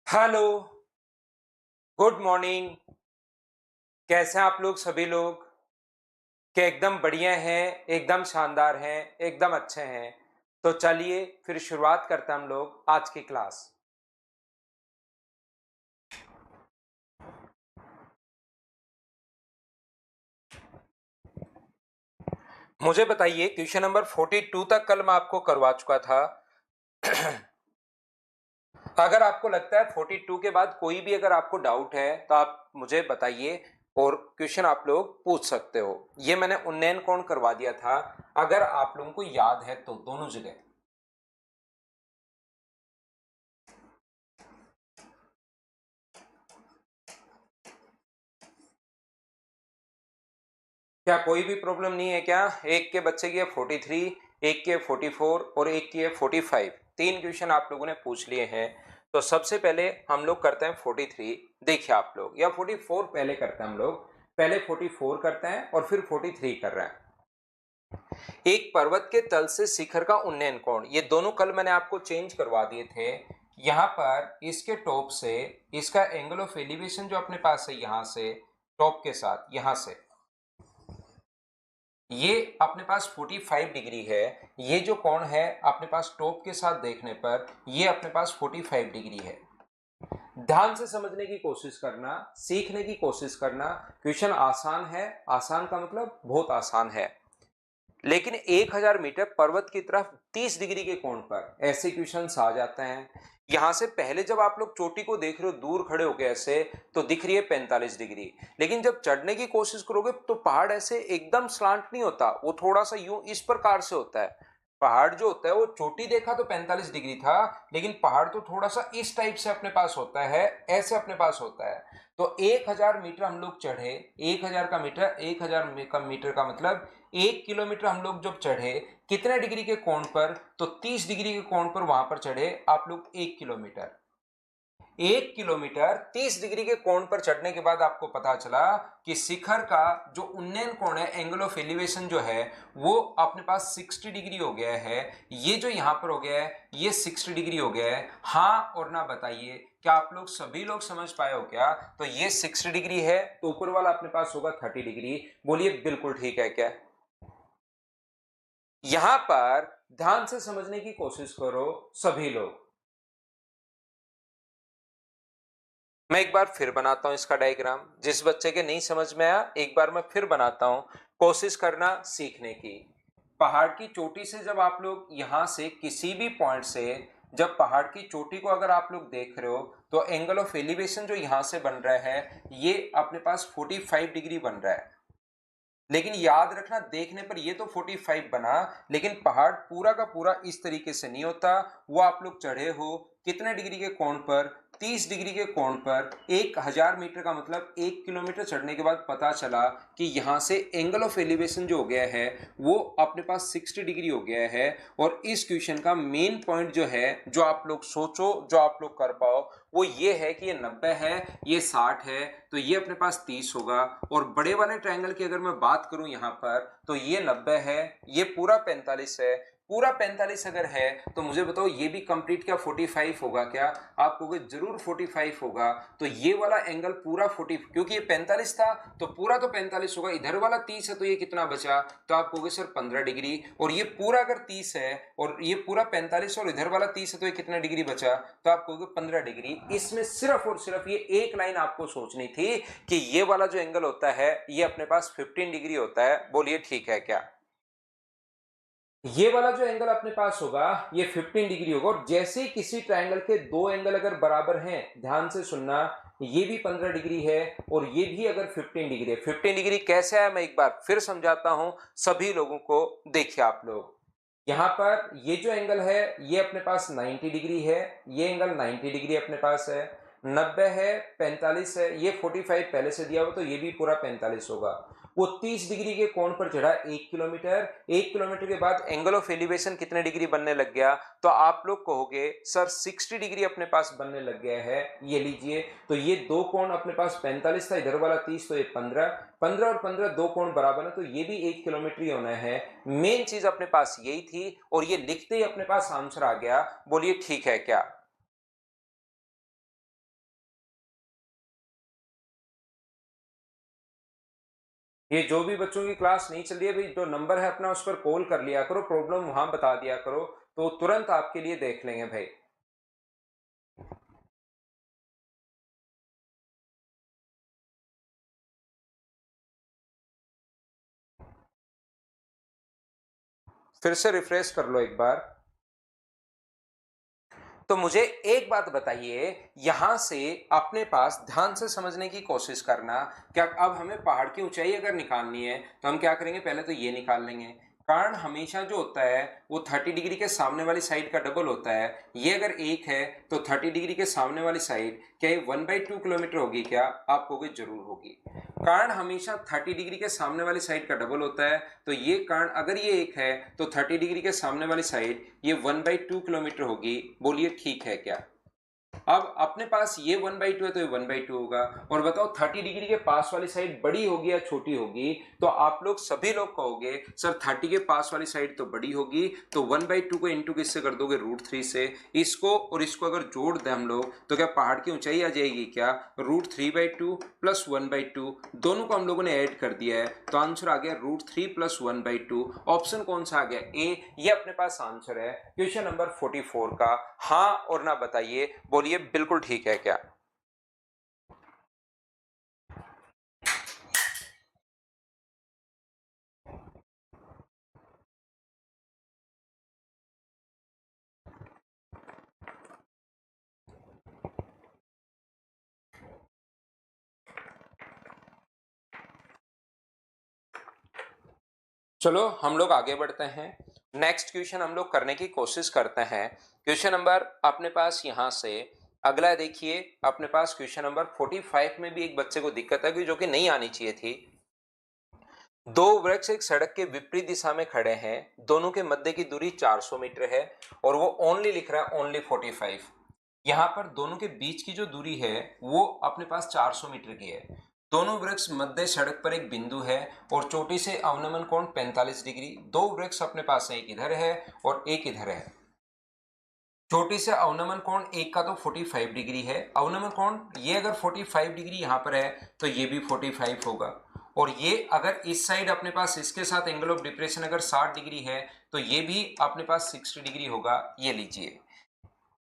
Hello, good morning. कैसे हैं आप लोग सभी लोग? क्या एकदम बढ़िया हैं, एकदम शानदार हैं, एकदम अच्छे हैं। तो चलिए फिर शुरुआत करते हैं हम लोग आज की क्लास। मुझे बताइए क्वेश्चन नंबर 42 तक कल मैं आपको करवा चुका था। अगर आपको लगता है 42 के बाद कोई भी अगर आपको डाउट है तो आप मुझे बताइए और क्वेश्चन आप लोग पूछ सकते हो। ये मैंने उन्नयन कोण करवा दिया था, अगर आप लोगों को याद है तो दोनों जगह। क्या कोई भी प्रॉब्लम नहीं है क्या? एक के बच्चे की है 43, एक की है 44 और एक की है 45। तीन क्वेश्चन आप लोगों ने पूछ लिए हैं। तो सबसे पहले हम लोग करते हैं 43। देखिए आप लोग, या 44 पहले करते हैं हम लोग। पहले 44 करते हैं और फिर 43 कर रहे हैं। एक पर्वत के तल से शिखर का उन्नयन कोण, ये दोनों कल मैंने आपको चेंज करवा दिए थे। यहां पर इसके टॉप से इसका एंगल ऑफ एलिवेशन जो अपने पास है, यहां से टॉप के साथ यहां से ये अपने पास 45 डिग्री है। ये जो कोण है अपने पास टॉप के साथ देखने पर ये अपने पास 45 डिग्री है। ध्यान से समझने की कोशिश करना, सीखने की कोशिश करना। क्वेश्चन आसान है, आसान का मतलब बहुत आसान है। लेकिन 1000 मीटर पर्वत की तरफ 30 डिग्री के कोण पर ऐसे क्वेश्चंस आ जाते हैं। यहां से पहले जब आप लोग चोटी को देख रहे हो दूर खड़े होकर ऐसे, तो दिख रही है 45 डिग्री। लेकिन जब चढ़ने की कोशिश करोगे तो पहाड़ ऐसे एकदम स्लांट नहीं होता, वो थोड़ा सा यूं इस प्रकार से होता है। पहाड़ जो होता है वो चोटी देखा तो 45 डिग्री था, लेकिन पहाड़ तो थोड़ा सा इस टाइप से अपने पास होता है, ऐसे अपने पास होता है। तो 1000 मीटर हम लोग चढ़े, 1000 का मीटर, 1000 का मीटर का मतलब 1 किलोमीटर हम लोग जब चढ़े कितने डिग्री के कोण पर, तो 30 डिग्री के कोण पर वहां पर चढ़े आप लोग 1 किलोमीटर। 1 किलोमीटर 30 डिग्री के कोण पर चढ़ने के बाद आपको पता चला कि शिखर का जो उन्नयन कोण है, एंगल ऑफ एलिवेशन जो है, वो अपने पास 60 डिग्री हो गया है। ये जो यहां पर हो गया है ये 60 डिग्री हो गया है। हाँ और ना बताइए, क्या आप लोग सभी लोग समझ पाए हो क्या? तो ये 60 डिग्री है तो ऊपर वाला अपने पास होगा 30 डिग्री। बोलिए बिल्कुल ठीक है क्या? यहां पर ध्यान से समझने की कोशिश करो सभी लोग। मैं एक बार फिर बनाता हूं इसका डायग्राम, जिस बच्चे के नहीं समझ में आया एक बार मैं फिर बनाता हूं। कोशिश करना सीखने की। पहाड़ की चोटी से जब आप लोग यहां से किसी भी पॉइंट से, जब पहाड़ की चोटी को अगर आप लोग देख रहे हो, तो एंगल ऑफ एलिवेशन जो यहां से बन रहा है ये अपने पास 45 डिग्री बन रहा है। लेकिन याद रखना, देखने पर ये तो 45 बना, लेकिन पहाड़ पूरा का पूरा इस तरीके से नहीं होता। वो आप लोग चढ़े हो कितने डिग्री के कोण पर? 30 डिग्री के कोण पर। 1000 मीटर का मतलब 1 किलोमीटर चढ़ने के बाद पता चला कि यहां से एंगल ऑफ एलिवेशन जो हो गया है वो अपने पास 60 डिग्री हो गया है। और इस क्वेश्चन का मेन पॉइंट जो है, जो आप लोग सोचो, जो आप लोग कर पाओ, वो ये है कि ये 90 है, ये 60 है, तो ये अपने पास 30 होगा। और बड़े वाले ट्रायंगल की अगर मैं बात करूं यहां पर, तो ये 90 है, ये पूरा 45 है। पूरा 45 अगर है तो मुझे बताओ ये भी कंप्लीट क्या 45 होगा क्या? आप कहोगे जरूर 45 होगा। तो ये वाला एंगल पूरा 40, क्योंकि ये 45 था तो पूरा तो 45 होगा, इधर वाला 30 है तो ये कितना बचा? तो आप कहोगे सर 15 डिग्री। और ये पूरा अगर 30 है और ये पूरा 45 और इधर वाला 30 है तो ये कितना डिग्री बचा? तो आप कहोगे 15 डिग्री। इसमें सिर्फ और सिर्फ ये एक लाइन आपको सोचनी थी कि ये वाला जो एंगल होता है ये अपने पास 15 डिग्री होता है। बोलिए ठीक है क्या? ये वाला जो एंगल अपने पास होगा ये 15 डिग्री होगा। और जैसे ही किसी ट्रायंगल के दो एंगल अगर बराबर हैं, ध्यान से सुनना, ये भी 15 डिग्री है और ये भी अगर 15 डिग्री है। 15 डिग्री कैसे है मैं एक बार फिर समझाता हूं सभी लोगों को। देखिए आप लोग, यहां पर ये जो एंगल है ये अपने पास 90 डिग्री है, ये एंगल 90 डिग्री अपने पास है। 90 है, 45 है, ये 45 पहले से दिया हुआ तो ये भी पूरा 45 होगा। वो 30 डिग्री के कोण पर चढ़ा 1 किलोमीटर। 1 किलोमीटर के बाद एंगल ऑफ एलिवेशन कितने डिग्री बनने लग गया? तो आप लोग कहोगे सर 60 डिग्री अपने पास बनने लग गया है। ये लीजिए, तो ये दो कोण अपने पास 45 था, इधर वाला 30, तो ये 15। 15 और 15 दो कोण बराबर है तो ये भी 1 किलोमीटर ही होना है। मेन चीज अपने पास यही थी और ये लिखते ही अपने पास आंसर आ गया। बोलिए ठीक है क्या? ये जो भी बच्चों की क्लास नहीं चल रही है भाई, जो नंबर है अपना उस पर कॉल कर लिया करो, प्रॉब्लम वहां बता दिया करो, तो तुरंत आपके लिए देख लेंगे भाई। फिर से रिफ्रेश कर लो एक बार। तो मुझे एक बात बताइए, यहां से अपने पास ध्यान से समझने की कोशिश करना। क्या अब हमें पहाड़ की ऊंचाई अगर निकालनी है तो हम क्या करेंगे, पहले तो ये निकाल लेंगे। कारण हमेशा जो होता है वो 30 डिग्री के सामने वाली साइड का डबल होता है। ये अगर एक है तो 30 डिग्री के सामने वाली साइड क्या ये 1/2 किलोमीटर होगी क्या? आप कहोगे जरूर होगी। कारण हमेशा 30 डिग्री के सामने वाली साइड का डबल होता है। तो ये कारण अगर ये एक है तो 30 डिग्री के सामने वाली साइड ये 1/2 किलोमीटर होगी। बोलिए ठीक है क्या? अब अपने पास ये 1/2 है तो ये 1/2 होगा। और बताओ 30 डिग्री के पास वाली साइड बड़ी होगी या छोटी होगी? तो आप लोग सभी लोग कहोगे सर 30 के पास वाली साइड तो बड़ी होगी, तो 1/2 को इंटू किससे कर दोगे? √3 से। इसको और इसको अगर जोड़ दें हम लोग तो क्या पहाड़ की ऊंचाई आ जाएगी क्या? √3/2 प्लस 1/2, दोनों को हम लोगों ने ऐड कर दिया है तो आंसर आ गया √3 प्लस 1/2। ऑप्शन कौन सा आ गया? ए। ये अपने पास आंसर है क्वेश्चन नंबर 44 का। हाँ और ना बताइए, बोलिए बिल्कुल ठीक है क्या? चलो हम लोग आगे बढ़ते हैं। नेक्स्ट क्वेश्चन हम लोग करने की कोशिश करते हैं। क्वेश्चन नंबर अपने पास यहां से अगला देखिए। अपने पास क्वेश्चन नंबर 45 में भी एक बच्चे को दिक्कत है कि जो कि नहीं आनी चाहिए थी। दो वृक्ष एक सड़क के विपरीत दिशा में खड़े हैं, दोनों के मध्य की दूरी 400 मीटर है और वो ओनली लिख रहा है ओनली 45। यहाँ पर दोनों के बीच की जो दूरी है वो अपने पास 400 मीटर की है। दोनों वृक्ष मध्य सड़क पर एक बिंदु है और चोटी से अवनमन कोण 45 डिग्री। दो वृक्ष अपने पास एक इधर है और एक इधर है। चोटी से अवनमन कोण एक का तो 45 डिग्री है। अवनमन कोण ये अगर 45 डिग्री यहां पर है तो ये भी 45 होगा। और ये अगर इस साइड अपने पास इसके साथ एंगल ऑफ डिप्रेशन अगर 60 डिग्री है तो ये भी अपने पास 60 डिग्री होगा। ये लीजिए,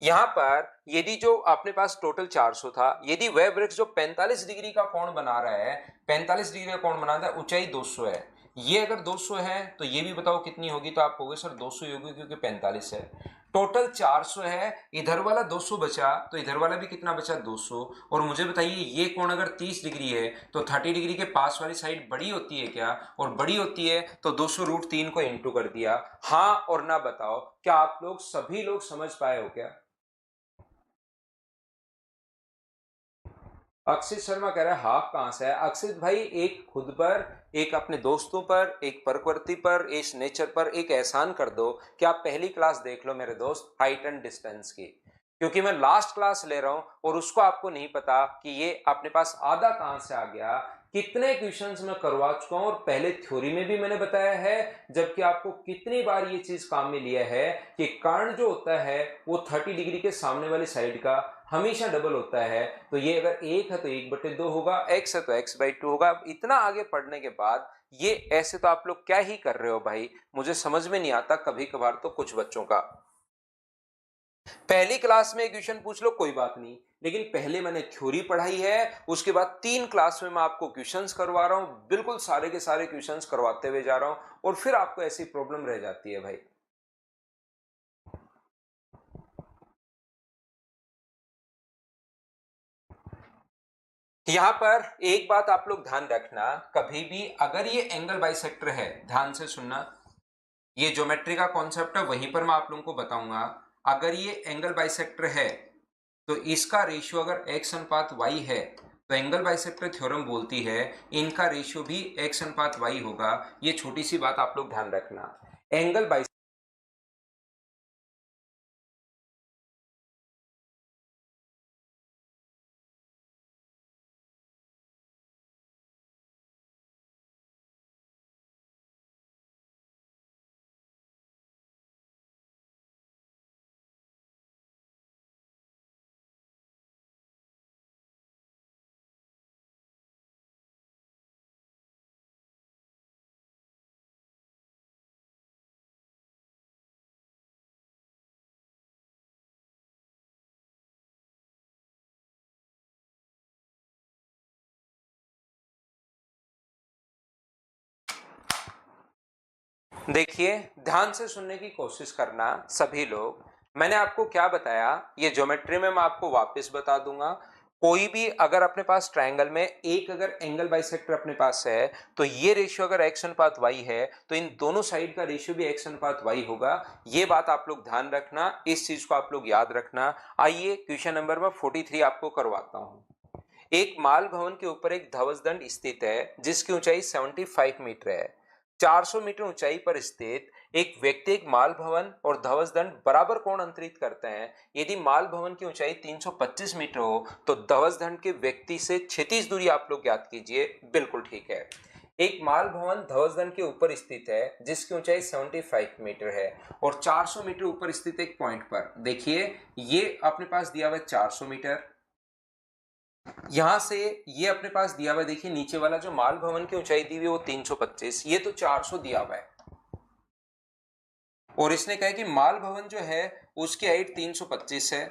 यहां पर यदि जो अपने पास टोटल 400 था, यदि वह वृक्ष जो 45 डिग्री का कोण बना रहा है, 45 डिग्री का कोण बना रहा है, ऊंचाई 200 है। ये अगर 200 है तो ये भी बताओ कितनी होगी? तो आप कहोगे सर 200 ही होगी क्योंकि 45 है। टोटल 400 है, इधर वाला 200 बचा तो इधर वाला भी कितना बचा? 200। और मुझे बताइए ये कोण अगर 30 डिग्री है तो 30 डिग्री के पास वाली साइड बड़ी होती है क्या? और बड़ी होती है तो 200 √3 को इंटू कर दिया। हाँ और ना बताओ, क्या आप लोग सभी लोग समझ पाए हो क्या? अक्षित शर्मा कह रहा है हाफ कहां से है? अक्षित भाई, एक खुद पर, एक अपने दोस्तों पर, एक प्रकृति पर, एक नेचर पर एक एहसान कर दो कि आप पहली क्लास देख लो मेरे दोस्त, हाइट एंड डिस्टेंस की। क्योंकि मैं लास्ट क्लास ले रहा हूं और उसको आपको नहीं पता कि ये अपने पास आधा कहां से आ गया। कितने क्वेश्चंस मैं करवा चुका हूं और पहले थ्योरी में भी मैंने बताया है, जबकि आपको कितनी बार ये चीज काम में लिया है कि कर्ण जो होता है वो 30 डिग्री के सामने वाली साइड का हमेशा डबल होता है। तो ये अगर एक है तो 1/2 होगा, एक्स है तो x/2 होगा। अब इतना आगे पढ़ने के बाद ये ऐसे तो आप लोग क्या ही कर रहे हो भाई, मुझे समझ में नहीं आता कभी कभार तो कुछ बच्चों का। पहली क्लास में क्वेश्चन पूछ लो कोई बात नहीं, लेकिन पहले मैंने थ्योरी पढ़ाई है, उसके बाद 3 क्लास में मैं आपको क्वेश्चंस करवा रहा हूं, बिल्कुल सारे के सारे क्वेश्चंस करवाते हुए जा रहा हूं और फिर आपको ऐसी प्रॉब्लम रह जाती है भाई। यहां पर एक बात आप लोग ध्यान रखना, कभी भी अगर ये एंगल बाइसेक्टर है, ध्यान से सुनना, ये ज्योमेट्री का कॉन्सेप्ट है वहीं पर मैं आप लोगों को बताऊंगा। अगर ये एंगल बाइसेक्टर है तो इसका रेशियो अगर x अनुपात y है तो एंगल बाइसेक्टर थ्योरम बोलती है इनका रेशियो भी x अनुपात y होगा। ये छोटी सी बात आप लोग ध्यान रखना। एंगल बाइसेक्टर देखिए, ध्यान से सुनने की कोशिश करना सभी लोग। मैंने आपको क्या बताया, ये ज्योमेट्री में मैं आपको वापस बता दूंगा। कोई भी अगर अपने पास ट्रायंगल में एक अगर एंगल बाइसेक्टर अपने पास है, तो ये रेशियो अगर x अनुपात y है, तो इन दोनों साइड का रेशियो भी x अनुपात y होगा। ये बात आप लोग ध्यान रखना, इस चीज को आप लोग याद रखना। आइए क्वेश्चन नंबर में 43 आपको करवाता हूं। एक माल भवन के ऊपर एक ध्वज दंड स्थित है जिसकी ऊंचाई 75 मीटर है। 400 मीटर ऊंचाई पर स्थित एक व्यक्ति एक माल भवन और ध्वज दंड बराबर कोण अंतरित करते हैं। यदि माल भवन की ऊंचाई 325 मीटर हो तो ध्वज दंड के व्यक्ति से क्षैतिज दूरी आप लोग ज्ञात कीजिए। बिल्कुल ठीक है। एक माल भवन ध्वज दंड के ऊपर स्थित है जिसकी ऊंचाई 75 मीटर है और 400 मीटर ऊपर स्थित एक पॉइंट पर देखिए, ये अपने पास दिया हुआ है 400 मीटर। यहां से ये अपने पास दिया हुआ है, देखिए नीचे वाला जो माल भवन की ऊंचाई दी हुई है वो 325, ये तो 400 दिया हुआ है। और इसने कहा कि माल भवन जो है उसकी हाइट 325 है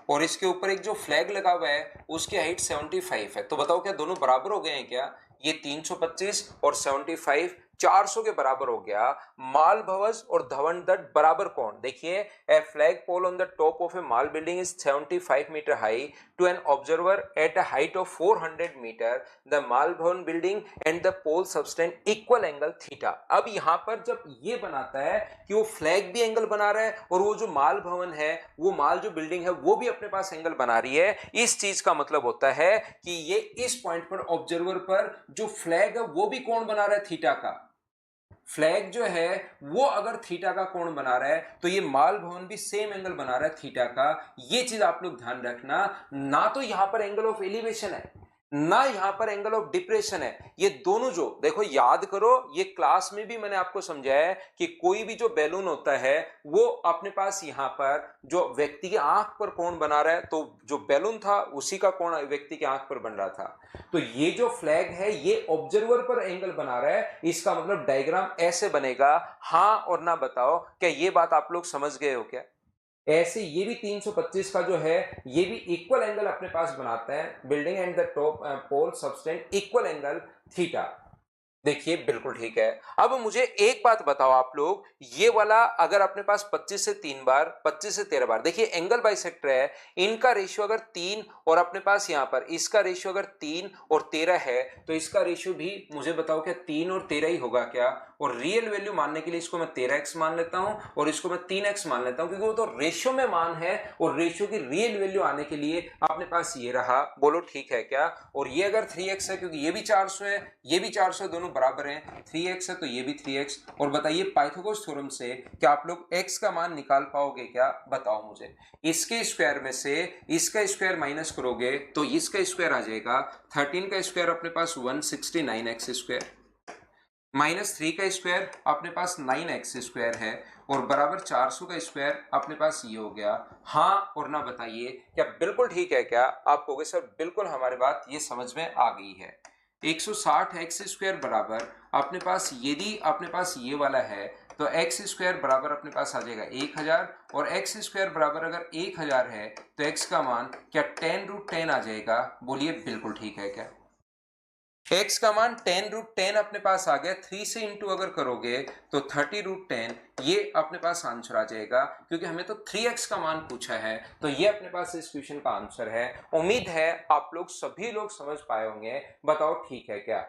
और इसके ऊपर एक जो फ्लैग लगा हुआ है उसकी हाइट 75 है। तो बताओ क्या दोनों बराबर हो गए हैं क्या? ये 325 और 75 400 के बराबर हो गया। माल भवन और धवन दंड बराबर कोण देखिए, a flag pole on the top of a mall building is 75 metre high to an observer at a height of 400 metre. The mall भवन building and the pole subtend equal angle theta. अब यहां पर जब ये बनाता है कि वो फ्लैग भी एंगल बना रहा है और वो जो माल भवन है, वो माल जो बिल्डिंग है वो भी अपने पास एंगल बना रही है, इस चीज का मतलब होता है कि ये इस पॉइंट पर ऑब्जर्वर पर जो फ्लैग है वो भी कोण बना रहा है थीटा का। फ्लैग जो है वो अगर थीटा का कोण बना रहा है तो ये माल भवन भी सेम एंगल बना रहा है थीटा का। ये चीज आप लोग ध्यान रखना। ना तो यहां पर एंगल ऑफ एलिवेशन है ना यहां पर एंगल ऑफ डिप्रेशन है। ये दोनों जो देखो याद करो, ये क्लास में भी मैंने आपको समझाया है कि कोई भी जो बैलून होता है वो अपने पास यहां पर जो व्यक्ति की आंख पर कोण बना रहा है, तो जो बैलून था उसी का कोण व्यक्ति की आंख पर बन रहा था। तो ये जो फ्लैग है ये ऑब्जर्वर पर एंगल बना रहा है, इसका मतलब डायग्राम ऐसे बनेगा। हाँ और ना बताओ, क्या ये बात आप लोग समझ गए हो क्या? ऐसे ये भी 325 का जो है ये भी इक्वल एंगल अपने पास बनाता है। Building and the top pole subtend equal angle theta. देखिए बिल्कुल ठीक है। अब मुझे एक बात बताओ आप लोग, ये वाला अगर अपने पास 25 से 3 बार 25 से 13 बार, देखिए एंगल बाइसेक्टर है, इनका रेशियो अगर 3 और अपने पास यहां पर इसका रेशियो अगर 3 और 13 है तो इसका रेशियो भी मुझे बताओ क्या 3 और 13 ही होगा क्या? और रियल वैल्यू मानने के लिए इसको मैं 13x मान लेता हूं और इसको मैं 3x मान लेता हूं, क्योंकि वो तो रेशियो में मान है और रेशियो की रियल वैल्यू आने के लिए अपने पास ये रहा। बोलो ठीक है क्या? और ये अगर 3x है, क्योंकि ये भी 400 है ये भी 400, दोनों बराबर हैं, 3x है तो ये भी 3x। और बताइए पाइथागोरस थ्योरम से क्या आप लोग x का मान निकाल पाओगे क्या? बताओ मुझे। इसके स्क्वायर में से इसका स्क्वायर माइनस करोगे तो इसका स्क्वायर आ जाएगा। 13 का स्क्वायर अपने पास 169x स्क्वायर, -3 का स्क्वायर अपने पास 9x स्क्वायर है और बराबर 400 का स्क्वायर अपने पास ये हो गया। हाँ और ना बताइए, क्या बिल्कुल ठीक है क्या? आप कहोगे सर बिल्कुल हमारी बात ये समझ में आ गई है। 160x स्क्वायर बराबर अपने पास, यदि अपने पास ये वाला है तो x स्क्वायर बराबर अपने पास आ जाएगा 1000 और x स्क्वायर बराबर अगर 1000 है तो x का मान क्या 10√10 आ जाएगा? बोलिए बिल्कुल ठीक है क्या? x का मान 10√10 अपने पास आ गया। 3 से इंटू अगर करोगे तो 30√10, ये अपने पास आंसर आ जाएगा, क्योंकि हमें तो 3x का मान पूछा है। तो ये अपने पास इस क्वेश्चन का आंसर है। उम्मीद है आप लोग सभी लोग समझ पाए होंगे। बताओ ठीक है क्या?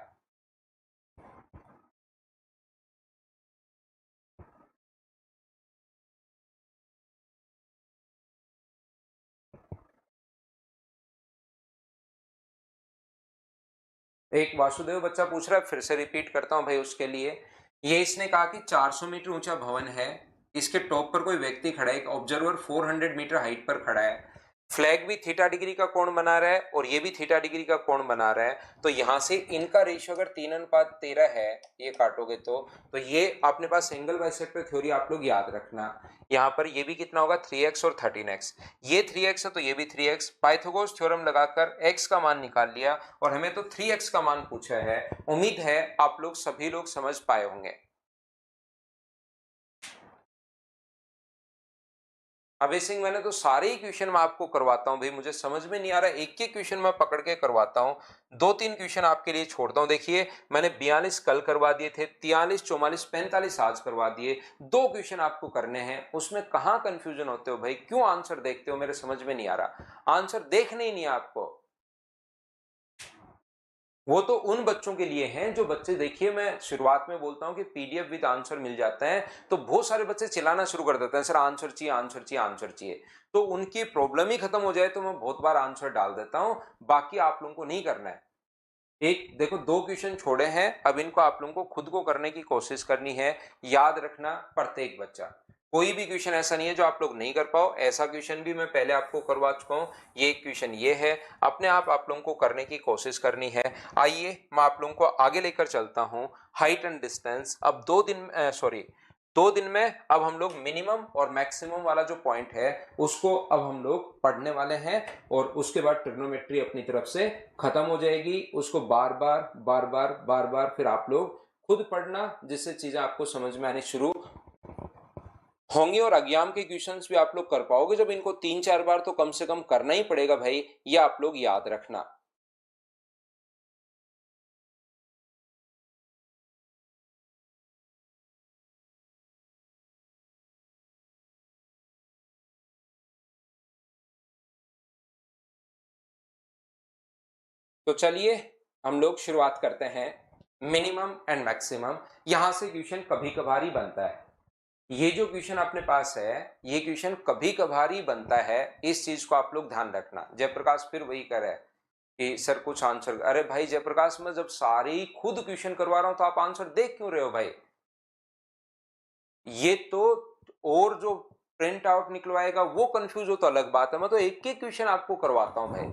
एक वासुदेव बच्चा पूछ रहा है, फिर से रिपीट करता हूं भाई उसके लिए। ये इसने कहा कि 400 मीटर ऊंचा भवन है, इसके टॉप पर कोई व्यक्ति खड़ा है, एक ऑब्जर्वर 400 मीटर हाइट पर खड़ा है, फ्लैग भी थीटा डिग्री का कोण बना रहा है और ये भी थीटा डिग्री का कोण बना रहा है। तो यहां से इनका रेशियो अगर 3:13 है, ये काटोगे तो ये अपने पास एंगल बाइसेक्टर थ्योरी आप लोग याद रखना। यहाँ पर ये भी कितना होगा 3x और 13x, ये 3x है तो ये भी 3x। पाइथागोरस थ्योरम लगाकर x का मान निकाल लिया और हमें तो 3x का मान पूछा है। उम्मीद है आप लोग सभी लोग समझ पाए होंगे। अभय सिंह, मैंने तो सारे ही क्वेश्चन मैं आपको करवाता हूँ भाई, मुझे समझ में नहीं आ रहा, एक एक क्वेश्चन मैं पकड़ के करवाता हूँ, 2-3 क्वेश्चन आपके लिए छोड़ता हूँ। देखिए, मैंने 42 कल करवा दिए थे, 43, 44, 45 आज करवा दिए, 2 क्वेश्चन आपको करने हैं, उसमें कहाँ कंफ्यूजन होते हो भाई, क्यों आंसर देखते हो, मेरे समझ में नहीं आ रहा, आंसर देखने ही नहीं है आपको। वो तो उन बच्चों के लिए हैं जो बच्चे, देखिए मैं शुरुआत में बोलता हूं कि पीडीएफ विद आंसर मिल जाता है, तो बहुत सारे बच्चे चिल्लाना शुरू कर देते हैं, सर आंसर चाहिए, आंसर चाहिए, आंसर चाहिए। तो उनकी प्रॉब्लम ही खत्म हो जाए तो मैं बहुत बार आंसर डाल देता हूं, बाकी आप लोगों को नहीं करना है। एक देखो, 2 क्वेश्चन छोड़े हैं, अब इनको आप लोगों को खुद को करने की कोशिश करनी है। याद रखना, प्रत्येक बच्चा, कोई भी क्वेश्चन ऐसा नहीं है जो आप लोग नहीं कर पाओ, ऐसा क्वेश्चन भी मैं पहले आपको करवा चुका हूं। ये क्वेश्चन ये है, अपने आप लोगों को करने की कोशिश करनी है। आइए मैं आप लोगों को आगे लेकर चलता हूं। हाइट एंड डिस्टेंस, अब 2 दिन में अब हम लोग मिनिमम और मैक्सिमम वाला जो पॉइंट है उसको अब हम लोग पढ़ने वाले हैं, और उसके बाद ट्रिग्नोमेट्री अपनी तरफ से खत्म हो जाएगी। उसको बार बार बार बार बार बार फिर आप लोग खुद पढ़ना, जिससे चीजें आपको समझ में आनी शुरू होंगी, और अज्ञान के क्वेश्चंस भी आप लोग कर पाओगे जब इनको 3-4 बार तो कम से कम करना ही पड़ेगा भाई, ये आप लोग याद रखना। तो चलिए हम लोग शुरुआत करते हैं। मिनिमम एंड मैक्सिमम, यहां से क्वेश्चन कभी कभार ही बनता है। ये जो क्वेश्चन अपने पास है, ये क्वेश्चन कभी कभार ही बनता है, इस चीज को आप लोग ध्यान रखना। जयप्रकाश फिर वही कर है कि सर कुछ आंसर, अरे भाई जयप्रकाश, मैं जब सारे ही खुद क्वेश्चन करवा रहा हूं तो आप आंसर देख क्यों रहे हो भाई? ये तो, और जो प्रिंट आउट निकलवाएगा वो कंफ्यूज हो तो अलग बात है, मैं तो एक एक क्वेश्चन आपको करवाता हूं भाई,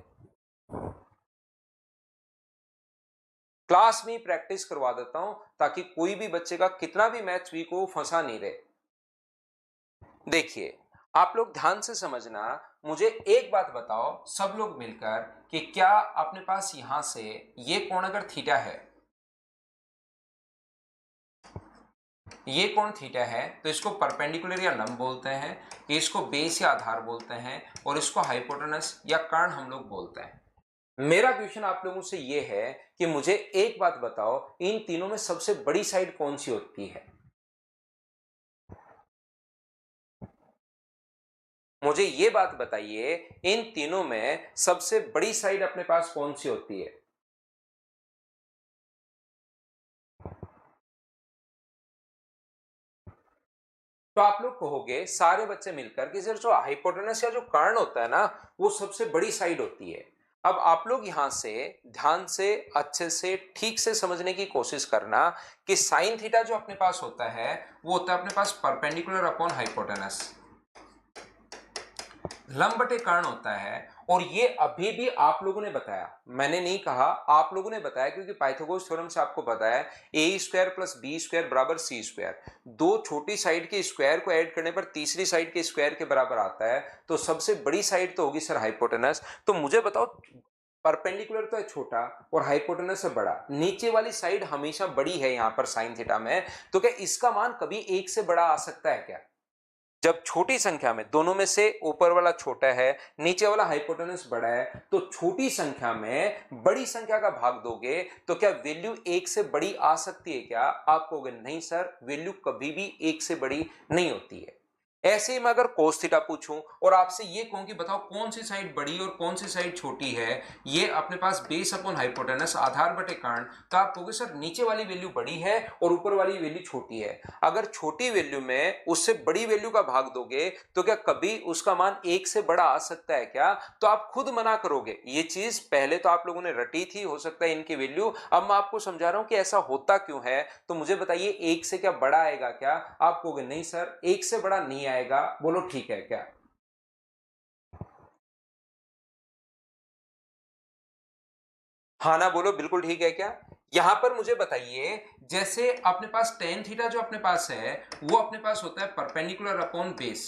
क्लास में प्रैक्टिस करवा देता हूं, ताकि कोई भी बच्चे का कितना भी मैथ्स वीक हो फंसा नहीं रहे। देखिए, आप लोग ध्यान से समझना, मुझे एक बात बताओ सब लोग मिलकर, कि क्या अपने पास यहां से ये कोण अगर थीटा है, ये कोण थीटा है, तो इसको परपेंडिकुलर या लंब बोलते हैं, इसको बेस या आधार बोलते हैं, और इसको हाइपोटेनस या कर्ण हम लोग बोलते हैं। मेरा क्वेश्चन आप लोगों से ये है कि मुझे एक बात बताओ, इन तीनों में सबसे बड़ी साइड कौन सी होती है? मुझे ये बात बताइए, इन तीनों में सबसे बड़ी साइड अपने पास कौन सी होती है? तो आप लोग कहोगे सारे बच्चे मिलकर कि सर जो हाइपोटेनस या जो कर्ण होता है ना, वो सबसे बड़ी साइड होती है। अब आप लोग यहां से ध्यान से अच्छे से ठीक से समझने की कोशिश करना कि साइन थीटा जो अपने पास होता है, वो होता है अपने पास परपेंडिकुलर अपॉन हाइपोटेनस, लंब बटे कर्ण होता है। और ये अभी भी आप लोगों ने बताया, मैंने नहीं कहा, आप लोगों ने बताया, क्योंकि पाइथागोरस थ्योरम से आपको पता है A square plus B square बराबर सी स्क्वायर, दो छोटी साइड के स्क्वायर को ऐड करने पर तीसरी साइड के स्क्वायर के बराबर आता है, तो सबसे बड़ी साइड तो होगी सर हाइपोटेनस। तो मुझे बताओ, परपेंडिकुलर तो है छोटा और हाइपोटेनस है बड़ा, नीचे वाली साइड हमेशा बड़ी है यहां पर साइन थीटा में, तो क्या इसका मान कभी एक से बड़ा आ सकता है क्या? जब छोटी संख्या में, दोनों में से ऊपर वाला छोटा है, नीचे वाला हाइपोटेनस बड़ा है, तो छोटी संख्या में बड़ी संख्या का भाग दोगे तो क्या वैल्यू एक से बड़ी आ सकती है क्या? आप कहोगे नहीं सर, वैल्यू कभी भी एक से बड़ी नहीं होती है। ऐसे ही मैं अगर cos थीटा पूछूं और आपसे ये कहूं कि बताओ कौन सी साइड बड़ी और कौन सी साइड छोटी है, ये अपने पास बेस अपॉन हाइपोटेनस आधार बटे कर्ण, तो आप कहोगे सर नीचे वाली वैल्यू बड़ी है और ऊपर वाली वैल्यू छोटी है। अगर छोटी वैल्यू में उससे बड़ी वैल्यू का भाग दोगे तो क्या कभी उसका मान एक से बड़ा आ सकता है क्या? तो आप खुद मना करोगे। ये चीज पहले तो आप लोगों ने रटी थी, हो सकता है इनकी वैल्यू, अब मैं आपको समझा रहा हूं कि ऐसा होता क्यों है। तो मुझे बताइए, एक से क्या बड़ा आएगा क्या? आप कहोगे नहीं सर, एक से बड़ा नहीं आएगा। बोलो ठीक है क्या? हाँ ना बोलो, बिल्कुल ठीक है क्या? यहां पर मुझे बताइए, जैसे अपने पास टेन थीटा जो अपने पास है, वो अपने पास होता है परपेंडिकुलर अपॉन बेस,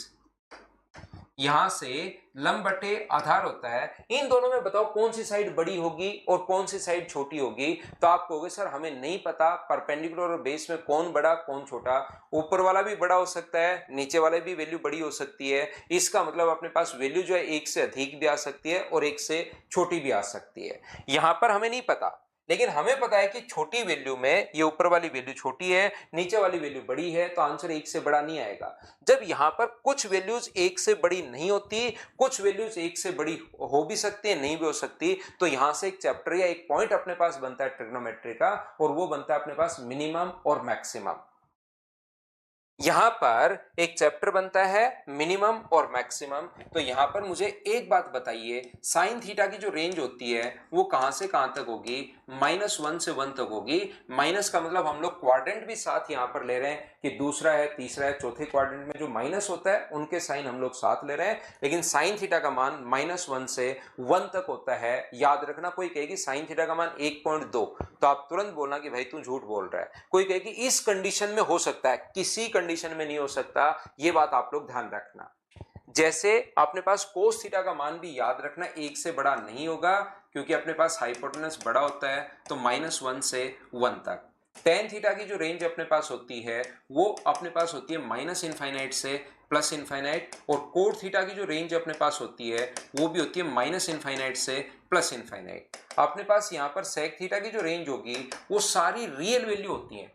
यहां से लंब बटे आधार होता है। इन दोनों में बताओ कौन सी साइड बड़ी होगी और कौन सी साइड छोटी होगी। तो आप कहोगे सर हमें नहीं पता परपेंडिकुलर और बेस में कौन बड़ा कौन छोटा। ऊपर वाला भी बड़ा हो सकता है, नीचे वाले भी वैल्यू बड़ी हो सकती है। इसका मतलब अपने पास वैल्यू जो है एक से अधिक भी आ सकती है और एक से छोटी भी आ सकती है। यहां पर हमें नहीं पता, लेकिन हमें पता है कि छोटी वैल्यू में ये ऊपर वाली वैल्यू छोटी है, नीचे वाली वैल्यू बड़ी है, तो आंसर एक से बड़ा नहीं आएगा। जब यहां पर कुछ वैल्यूज एक से बड़ी नहीं होती, कुछ वैल्यूज एक से बड़ी हो भी सकती है, नहीं भी हो सकती, तो यहां से एक चैप्टर या एक पॉइंट अपने पास बनता है ट्रिग्नोमेट्री का, और वो बनता है अपने पास मिनिमम और मैक्सिमम। यहां पर एक चैप्टर बनता है मिनिमम और मैक्सिमम। तो यहां पर मुझे एक बात बताइए, साइन थीटा की जो रेंज होती है वो कहां से कहां तक होगी? -1 से 1 तक होगी। माइनस का मतलब हम लोग क्वाड्रेंट भी साथ यहां पर ले रहे हैं कि दूसरा है, तीसरा है, चौथे क्वाड्रेंट में जो माइनस होता है उनके साइन हम लोग साथ ले रहे हैं। लेकिन साइन थीटा का मान -1 से 1 तक होता है। याद रखना, कोई कहेगी साइन थीटा का मान 1.2, तो आप तुरंत बोलना कि भाई तू झूठ बोल रहा है। कोई कहेगी इस कंडीशन में हो सकता है, किसी कंडीशन में नहीं हो सकता, ये बात आप लोग ध्यान रखना। जैसे अपने पास कोस थीटा का मान भी याद रखना एक से बड़ा नहीं होगा, क्योंकि अपने पास हाइपोटेनस बड़ा होता है, तो -1 से 1 तक। टेन थीटा की जो रेंज अपने पास होती है वो अपने पास होती है -इनफाइनाइट से +इनफाइनाइट, और कोट थीटा की जो रेंज अपने पास होती है वो भी होती है -इनफाइनाइट से +इनफाइनाइट। अपने पास यहाँ पर सेक थीटा की जो रेंज होगी वो सारी रियल वैल्यू होती है।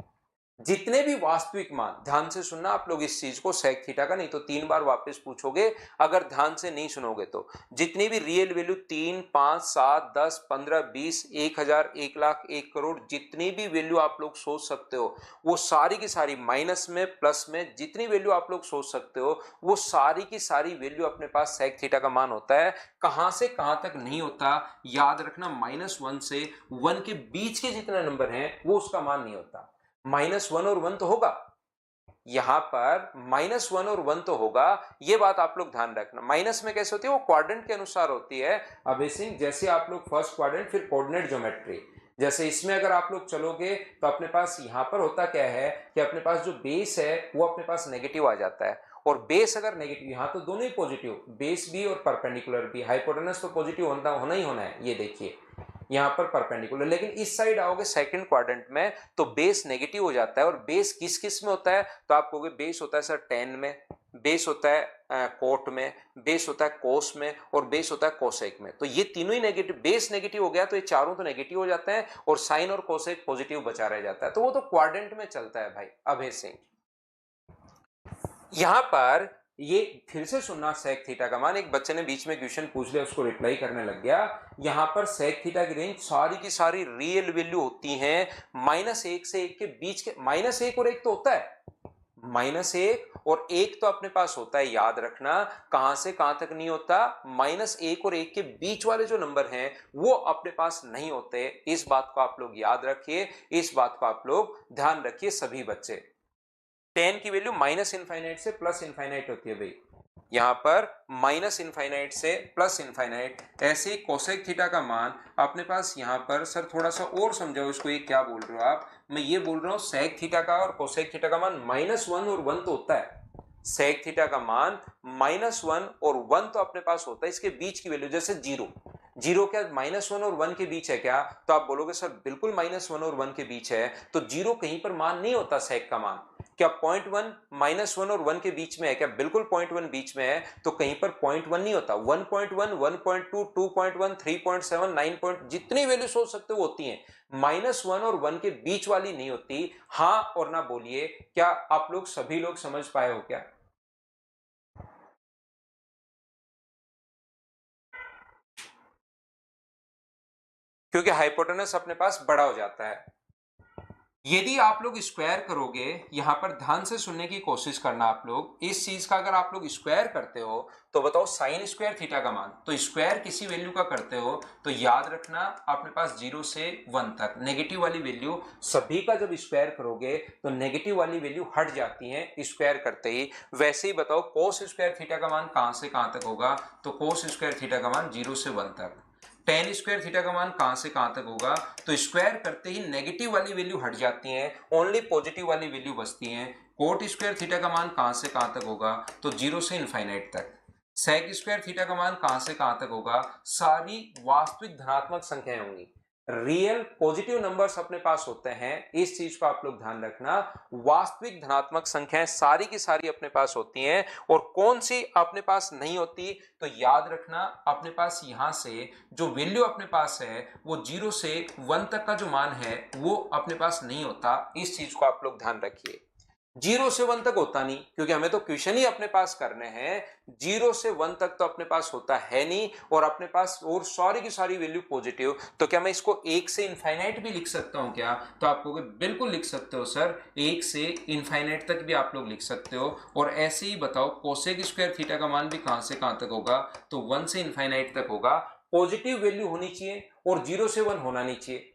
जितने भी वास्तविक मान, ध्यान से सुनना आप लोग इस चीज को, सेक थीटा का नहीं तो 3 बार वापस पूछोगे अगर ध्यान से नहीं सुनोगे तो। जितनी भी रियल वैल्यू 3, 5, 7, 10, 15, 20, 1000, 1 लाख, 1 करोड़, जितनी भी वैल्यू आप लोग सोच सकते हो वो सारी की सारी, माइनस में प्लस में जितनी वैल्यू आप लोग सोच सकते हो वो सारी की सारी वैल्यू अपने पास सेक थीटा का मान होता है। कहां से कहां तक नहीं होता, याद रखना, -1 से 1 के बीच के जितने नंबर हैं वो उसका मान नहीं होता। -1 और 1 तो होगा, यहां पर -1 और 1 तो होगा, ये बात आप लोग ध्यान रखना। माइनस में कैसे होती है, वो क्वाड्रेंट के अनुसार होती है। अब सिंह जैसे आप लोग फर्स्ट क्वाड्रेंट, फिर कोऑर्डिनेट ज्योमेट्री, जैसे इसमें अगर आप लोग चलोगे तो अपने पास यहां पर होता क्या है कि अपने पास जो बेस है वो अपने पास नेगेटिव आ जाता है, और बेस अगर नेगेटिव, यहां तो दोनों ही पॉजिटिव, बेस भी और परपेंडिकुलर भी, हाइपोटेनस तो पॉजिटिव होना ही होना है, ये देखिए यहां पर परपेंडिकुलर। लेकिन इस साइड आओगे सेकंड क्वाड्रेंट में तो बेस नेगेटिव हो जाता है, और बेस किस किस में होता है, तो आप कहोगे बेस होता है सर टेन में, बेस होता है कोट में, बेस होता है कोस में, और बेस होता है कोसेक में। तो ये तीनों ही नेगेटिव, बेस नेगेटिव हो गया तो ये चारों तो नेगेटिव हो जाते हैं, और साइन और कोसेक पॉजिटिव बचा रह जाता है। तो वो तो क्वाड्रेंट में चलता है भाई। अभय सिंह यहां पर ये फिर से सुनना, सेक थीटा का मान, एक बच्चे ने बीच में क्वेश्चन पूछ लिया उसको रिप्लाई करने लग गया। यहां पर सेक थीटा की रेंज सारी की सारी रियल वैल्यू होती हैं -1 से 1 के बीच के। -1 और 1 तो होता है, -1 और 1 तो अपने पास होता है, याद रखना। कहां से कहां तक नहीं होता, -1 और 1 के बीच वाले जो नंबर हैं वो अपने पास नहीं होते। इस बात को आप लोग याद रखिए, इस बात को आप लोग ध्यान रखिए सभी बच्चे। टेन की वैल्यू -इनफाइनाइट से +इनफाइनाइट होती है भाई, यहां पर -इनफाइनाइट से +इनफाइनाइट। ऐसे ही कोसेक थीटा का मान अपने पास यहां पर, सर थोड़ा सा और समझाओ इसको, ये क्या बोल रहे हो आप? मैं ये बोल रहा हूं सेक थीटा का और कोसेक थीटा का मान -1 और 1 तो होता है। सेक थीटा का मान -1 और 1 तो अपने पास होता है, इसके बीच की वैल्यू जैसे 0, जीरो क्या -1 और 1 के बीच है क्या? तो आप बोलोगे सर बिल्कुल -1 और 1 के बीच है, तो 0 कहीं पर मान नहीं होता सेक का मान। क्या 0.1 -1 और 1 के बीच में है क्या? बिल्कुल 0.1 बीच में है, तो कहीं पर 0.1 नहीं होता। 1.1, 1.2, 2.1, 3.7, 9 जितनी वैल्यू सोच सकते हो होती हैं, -1 और 1 के बीच वाली नहीं होती। हाँ और ना बोलिए, क्या आप लोग सभी लोग समझ पाए हो क्या? क्योंकि हाइपोटेनस अपने पास बड़ा हो जाता है। यदि आप लोग स्क्वायर करोगे, यहां पर ध्यान से सुनने की कोशिश करना आप लोग, इस चीज का अगर आप लोग स्क्वायर करते हो तो बताओ साइन स्क्वायर थीटा का मान, तो स्क्वायर किसी वैल्यू का करते हो तो याद रखना अपने पास 0 से 1 तक नेगेटिव वाली वैल्यू, सभी का जब स्क्वायर करोगे तो नेगेटिव वाली वैल्यू हट जाती है स्क्वायर करते ही। वैसे ही बताओ कोस स्क्वायर थीटा का मान कहां से कहां तक होगा, तो कोस स्क्वायर थीटा का मान 0 से 1 तक। टेन स्क्वायर थीटा का मान कहां से कहां तक होगा, तो स्क्वायर करते ही नेगेटिव वाली वैल्यू हट जाती है, ओनली पॉजिटिव वाली वैल्यू बचती है। कोट स्क्वायर थीटा का मान कहां से कहां तक होगा, तो 0 से इनफाइनाइट तक। सेक स्क्वायर थीटा का मान कहां से कहां तक होगा, सारी वास्तविक धनात्मक संख्याएं होंगी, रियल पॉजिटिव नंबर्स अपने पास होते हैं, इस चीज को आप लोग ध्यान रखना। वास्तविक धनात्मक संख्याएं सारी की सारी अपने पास होती हैं, और कौन सी अपने पास नहीं होती, तो याद रखना अपने पास यहां से जो वैल्यू अपने पास है वो 0 से 1 तक का जो मान है वो अपने पास नहीं होता, इस चीज को आप लोग ध्यान रखिए। 0 से 1 तक होता नहीं, क्योंकि हमें तो क्वेश्चन ही अपने पास करने हैं। 0 से 1 तक तो अपने पास होता है नहीं, और अपने पास और सारी की सारी वैल्यू पॉजिटिव। तो क्या मैं इसको 1 से इनफाइनाइट भी लिख सकता हूं क्या, तो आप कहोगे बिल्कुल लिख सकते हो सर, 1 से इनफाइनाइट तक भी आप लोग लिख सकते हो। और ऐसे ही बताओ कोसेक स्क्वायर थीटा का मान भी कहां से कहां तक होगा, तो 1 से इनफाइनाइट तक होगा। पॉजिटिव वैल्यू होनी चाहिए और 0 से 1 होना नहीं चाहिए,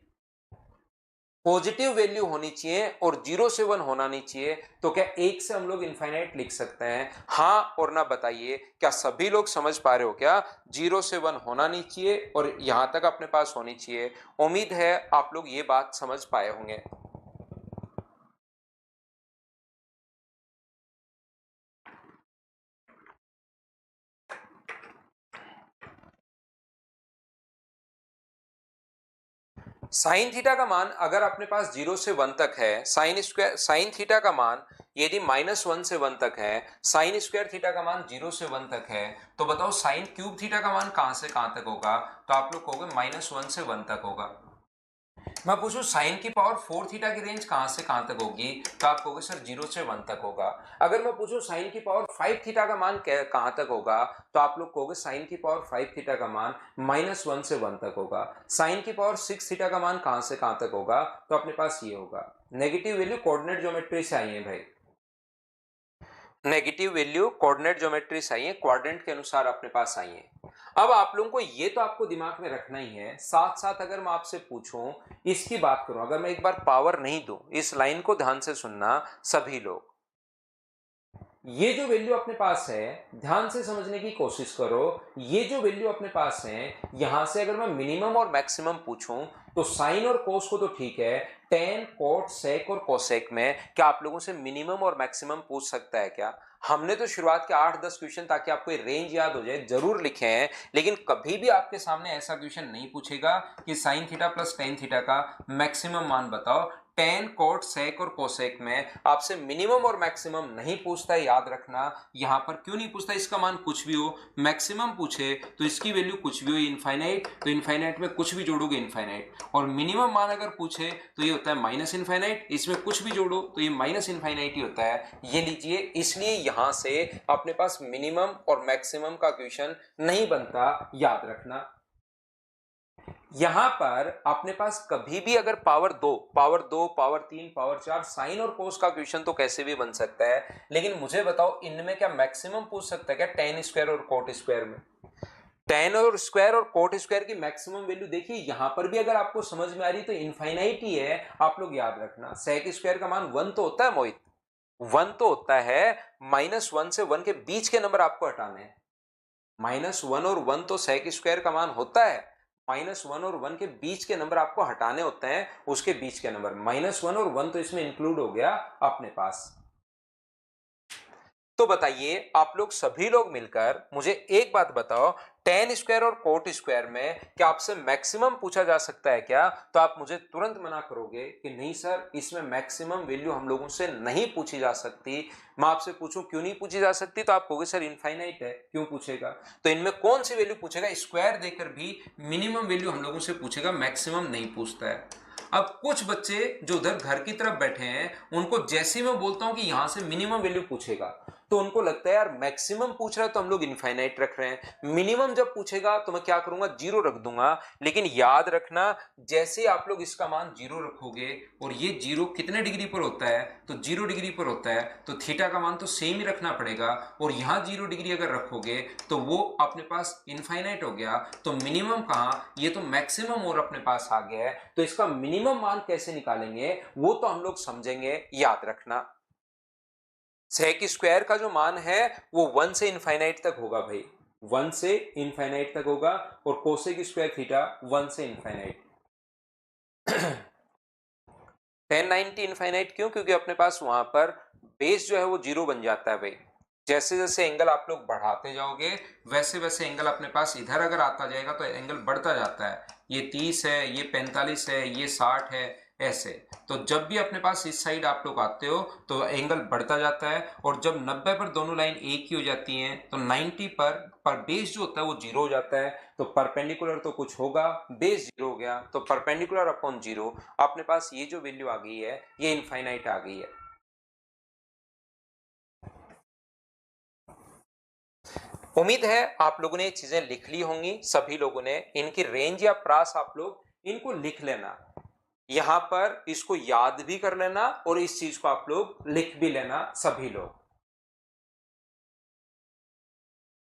पॉजिटिव वैल्यू होनी चाहिए और 0 से 1 होना नहीं चाहिए। तो क्या 1 से हम लोग इनफाइनाइट लिख सकते हैं, हाँ और ना बताइए, क्या सभी लोग समझ पा रहे हो क्या, 0 से 1 होना नहीं चाहिए और यहां तक अपने पास होनी चाहिए। उम्मीद है आप लोग ये बात समझ पाए होंगे। साइन थीटा का मान अगर अपने पास 0 से 1 तक है, साइन थीटा का मान यदि -1 से 1 तक है, साइन स्क्वायर थीटा का मान 0 से 1 तक है, तो बताओ साइन क्यूब थीटा का मान कहां से कहां तक होगा, तो आप लोग कहोगे -1 से 1 तक होगा। मैं पूछूं साइन की पावर 4 थीटा की रेंज कहां से कहां तक होगी, तो आप कहोगे सर 0 से 1 तक होगा। अगर मैं पूछूं साइन की पावर 5 थीटा का मान कहां तक होगा, तो आप लोग कहोगे साइन की पावर 5 थीटा का मान -1 से 1 तक होगा। साइन की पावर 6 थीटा का मान कहां से कहां तक होगा, तो अपने पास ये होगा। नेगेटिव वैल्यू कोऑर्डिनेट ज्योमेट्री से आई है भाई, नेगेटिव वैल्यू कोऑर्डिनेट ज्योमेट्री से आई है, क्वाड्रेंट के अनुसार अपने पास आई है। अब आप लोगों को ये तो आपको दिमाग में रखना ही है, साथ साथ अगर मैं आपसे पूछूं, इसकी बात करूं, अगर मैं एक बार पावर नहीं दूं, इस लाइन को ध्यान से सुनना सभी लोग, ये जो वैल्यू अपने पास है ध्यान से समझने की कोशिश करो। ये जो वैल्यू अपने पास है, यहां से अगर मैं मिनिमम और मैक्सिमम पूछूं, तो साइन और कोस को तो ठीक है, टेन कोट सेक और कोसेक में क्या आप लोगों से मिनिमम और मैक्सिमम पूछ सकता है क्या। हमने तो शुरुआत के 8-10 क्वेश्चन ताकि आपको रेंज याद हो जाए जरूर लिखे हैं, लेकिन कभी भी आपके सामने ऐसा क्वेश्चन नहीं पूछेगा कि sign theta plus tan theta का मैक्सिमम मान बताओ। टेन कोट सेक और कोसेक में आपसे मिनिमम और मैक्सिमम नहीं पूछता है, याद रखना। यहां पर क्यों नहीं पूछता, इसका मान कुछ भी हो, मैक्सिमम पूछे तो इसकी वैल्यू कुछ भी हो, इनफाइनाइट, तो इनफाइनाइट में कुछ भी जोड़ोगे इनफाइनाइट, और मिनिमम मान अगर पूछे तो ये होता है माइनस इनफाइनाइट, इसमें कुछ भी जोड़ो तो ये माइनस इनफाइनाइट ही होता है। ये लीजिए, इसलिए यहां से अपने पास मिनिमम और मैक्सिमम का क्वेश्चन नहीं बनता, याद रखना। यहां पर अपने पास कभी भी अगर पावर 3 पावर 4 साइन और कोस का क्वेश्चन तो कैसे भी बन सकता है, लेकिन मुझे बताओ इनमें क्या मैक्सिमम पूछ सकता है क्या, टेन स्क्वायर और कोट स्क्वायर में। टेन और स्क्वायर और कोट स्क्वायर की मैक्सिमम वैल्यू देखिए, यहां पर भी अगर आपको समझ में आ रही तो इनफाइनाइट ही है। आप लोग याद रखना सेक स्क्वायर का मान 1 तो होता है मोहित, 1 तो होता है, -1 से 1 के बीच के नंबर आपको हटाने हैं। -1 और 1 तो सेक स्क्वायर का मान होता है, -1 और 1 के बीच के नंबर आपको हटाने होते हैं, उसके बीच के नंबर, -1 और 1 तो इसमें इंक्लूड हो गया अपने पास। तो बताइए आप लोग सभी लोग मिलकर मुझे एक बात बताओ, टेन स्क्वायर और कोट स्क्वायर में क्या आपसे मैक्सिमम पूछा जा सकता है क्या, तो आप मुझे तुरंत मना करोगे कि नहीं सर इसमें मैक्सिमम वैल्यू हम लोगों से नहीं पूछी जा सकती। मैं आपसे पूछूं क्यों नहीं पूछी जा सकती, तो आप कहोगे सर इनफाइनाइट है, क्यों पूछेगा। तो इनमें कौन सी वैल्यू पूछेगा, स्क्वायर देकर भी मिनिमम वैल्यू हम लोगों से पूछेगा, मैक्सिमम नहीं पूछता है। अब कुछ बच्चे जो उधर घर की तरफ बैठे हैं, उनको जैसे मैं बोलता हूं कि यहां से मिनिमम वैल्यू पूछेगा, तो उनको लगता है यार मैक्सिमम पूछ रहा है तो हम लोग इनफाइनाइट रख रहे हैं, मिनिमम जब पूछेगा तो मैं क्या करूंगा, 0 रख दूंगा। लेकिन याद रखना, जैसे आप लोग इसका मान 0 रखोगे, और ये 0 कितने डिग्री पर होता है, तो 0 डिग्री पर होता है, तो थीटा का मान तो सेम ही रखना पड़ेगा, और यहां 0 डिग्री अगर रखोगे तो वो अपने पास इनफाइनाइट हो गया। तो मिनिमम कहां, ये तो मैक्सिमम और अपने पास आ गया है, तो इसका मिनिमम मान कैसे निकालेंगे वो तो हम लोग समझेंगे, याद रखना। सेक स्क्वायर का जो मान है वो 1 से इनफाइनाइट तक होगा भाई, 1 से इनफाइनाइट तक होगा, और कोसेक स्क्वायर थीटा 1 से इनफाइनाइट। 1090 इनफाइनाइट क्यों, क्योंकि अपने पास वहां पर बेस जो है वो 0 बन जाता है भाई, जैसे जैसे एंगल आप लोग बढ़ाते जाओगे वैसे वैसे एंगल अपने पास इधर अगर आता जाएगा तो एंगल बढ़ता जाता है। ये 30 है, ये 45 है, ये 60 है, ऐसे। तो जब भी अपने पास इस साइड आप लोग आते हो तो एंगल बढ़ता जाता है, और जब 90 पर दोनों लाइन एक ही हो जाती हैं तो 90 पर बेस जो होता है वो जीरो हो जाता है। तो परपेंडिकुलर तो कुछ होगा, बेस जीरो हो गया, तो परपेंडिकुलर अपॉन जीरो अपने पास ये जो वैल्यू आ गई है ये इनफाइनाइट आ गई है। उम्मीद है आप लोगों ने ये चीजें लिख ली होंगी, सभी लोगों ने। इनकी रेंज या प्रास आप लोग इनको लिख लेना, यहां पर इसको याद भी कर लेना और इस चीज को आप लोग लिख भी लेना सभी लोग।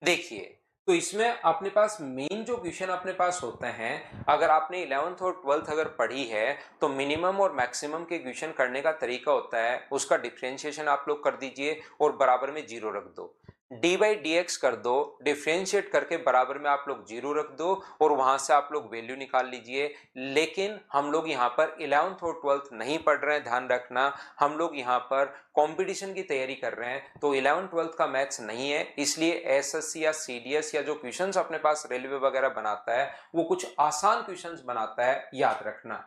देखिए, तो इसमें अपने पास मेन जो क्वेश्चन अपने पास होते हैं, अगर आपने 11th और 12th अगर पढ़ी है तो मिनिमम और मैक्सिमम के क्वेश्चन करने का तरीका होता है, उसका डिफरेंशिएशन आप लोग कर दीजिए और बराबर में जीरो रख दो, डी बाई डी एक्स कर दो, डिफ्रेंशिएट करके बराबर में आप लोग जीरो रख दो और वहां से आप लोग वैल्यू निकाल लीजिए। लेकिन हम लोग यहाँ पर 11th और 12th नहीं पढ़ रहे हैं, ध्यान रखना। हम लोग यहाँ पर कंपटीशन की तैयारी कर रहे हैं, तो 11th 12th का मैथ्स नहीं है, इसलिए एसएससी या सीडीएस या जो क्वेश्चंस अपने पास रेलवे वगैरह बनाता है वो कुछ आसान क्वेश्चंस बनाता है, याद रखना।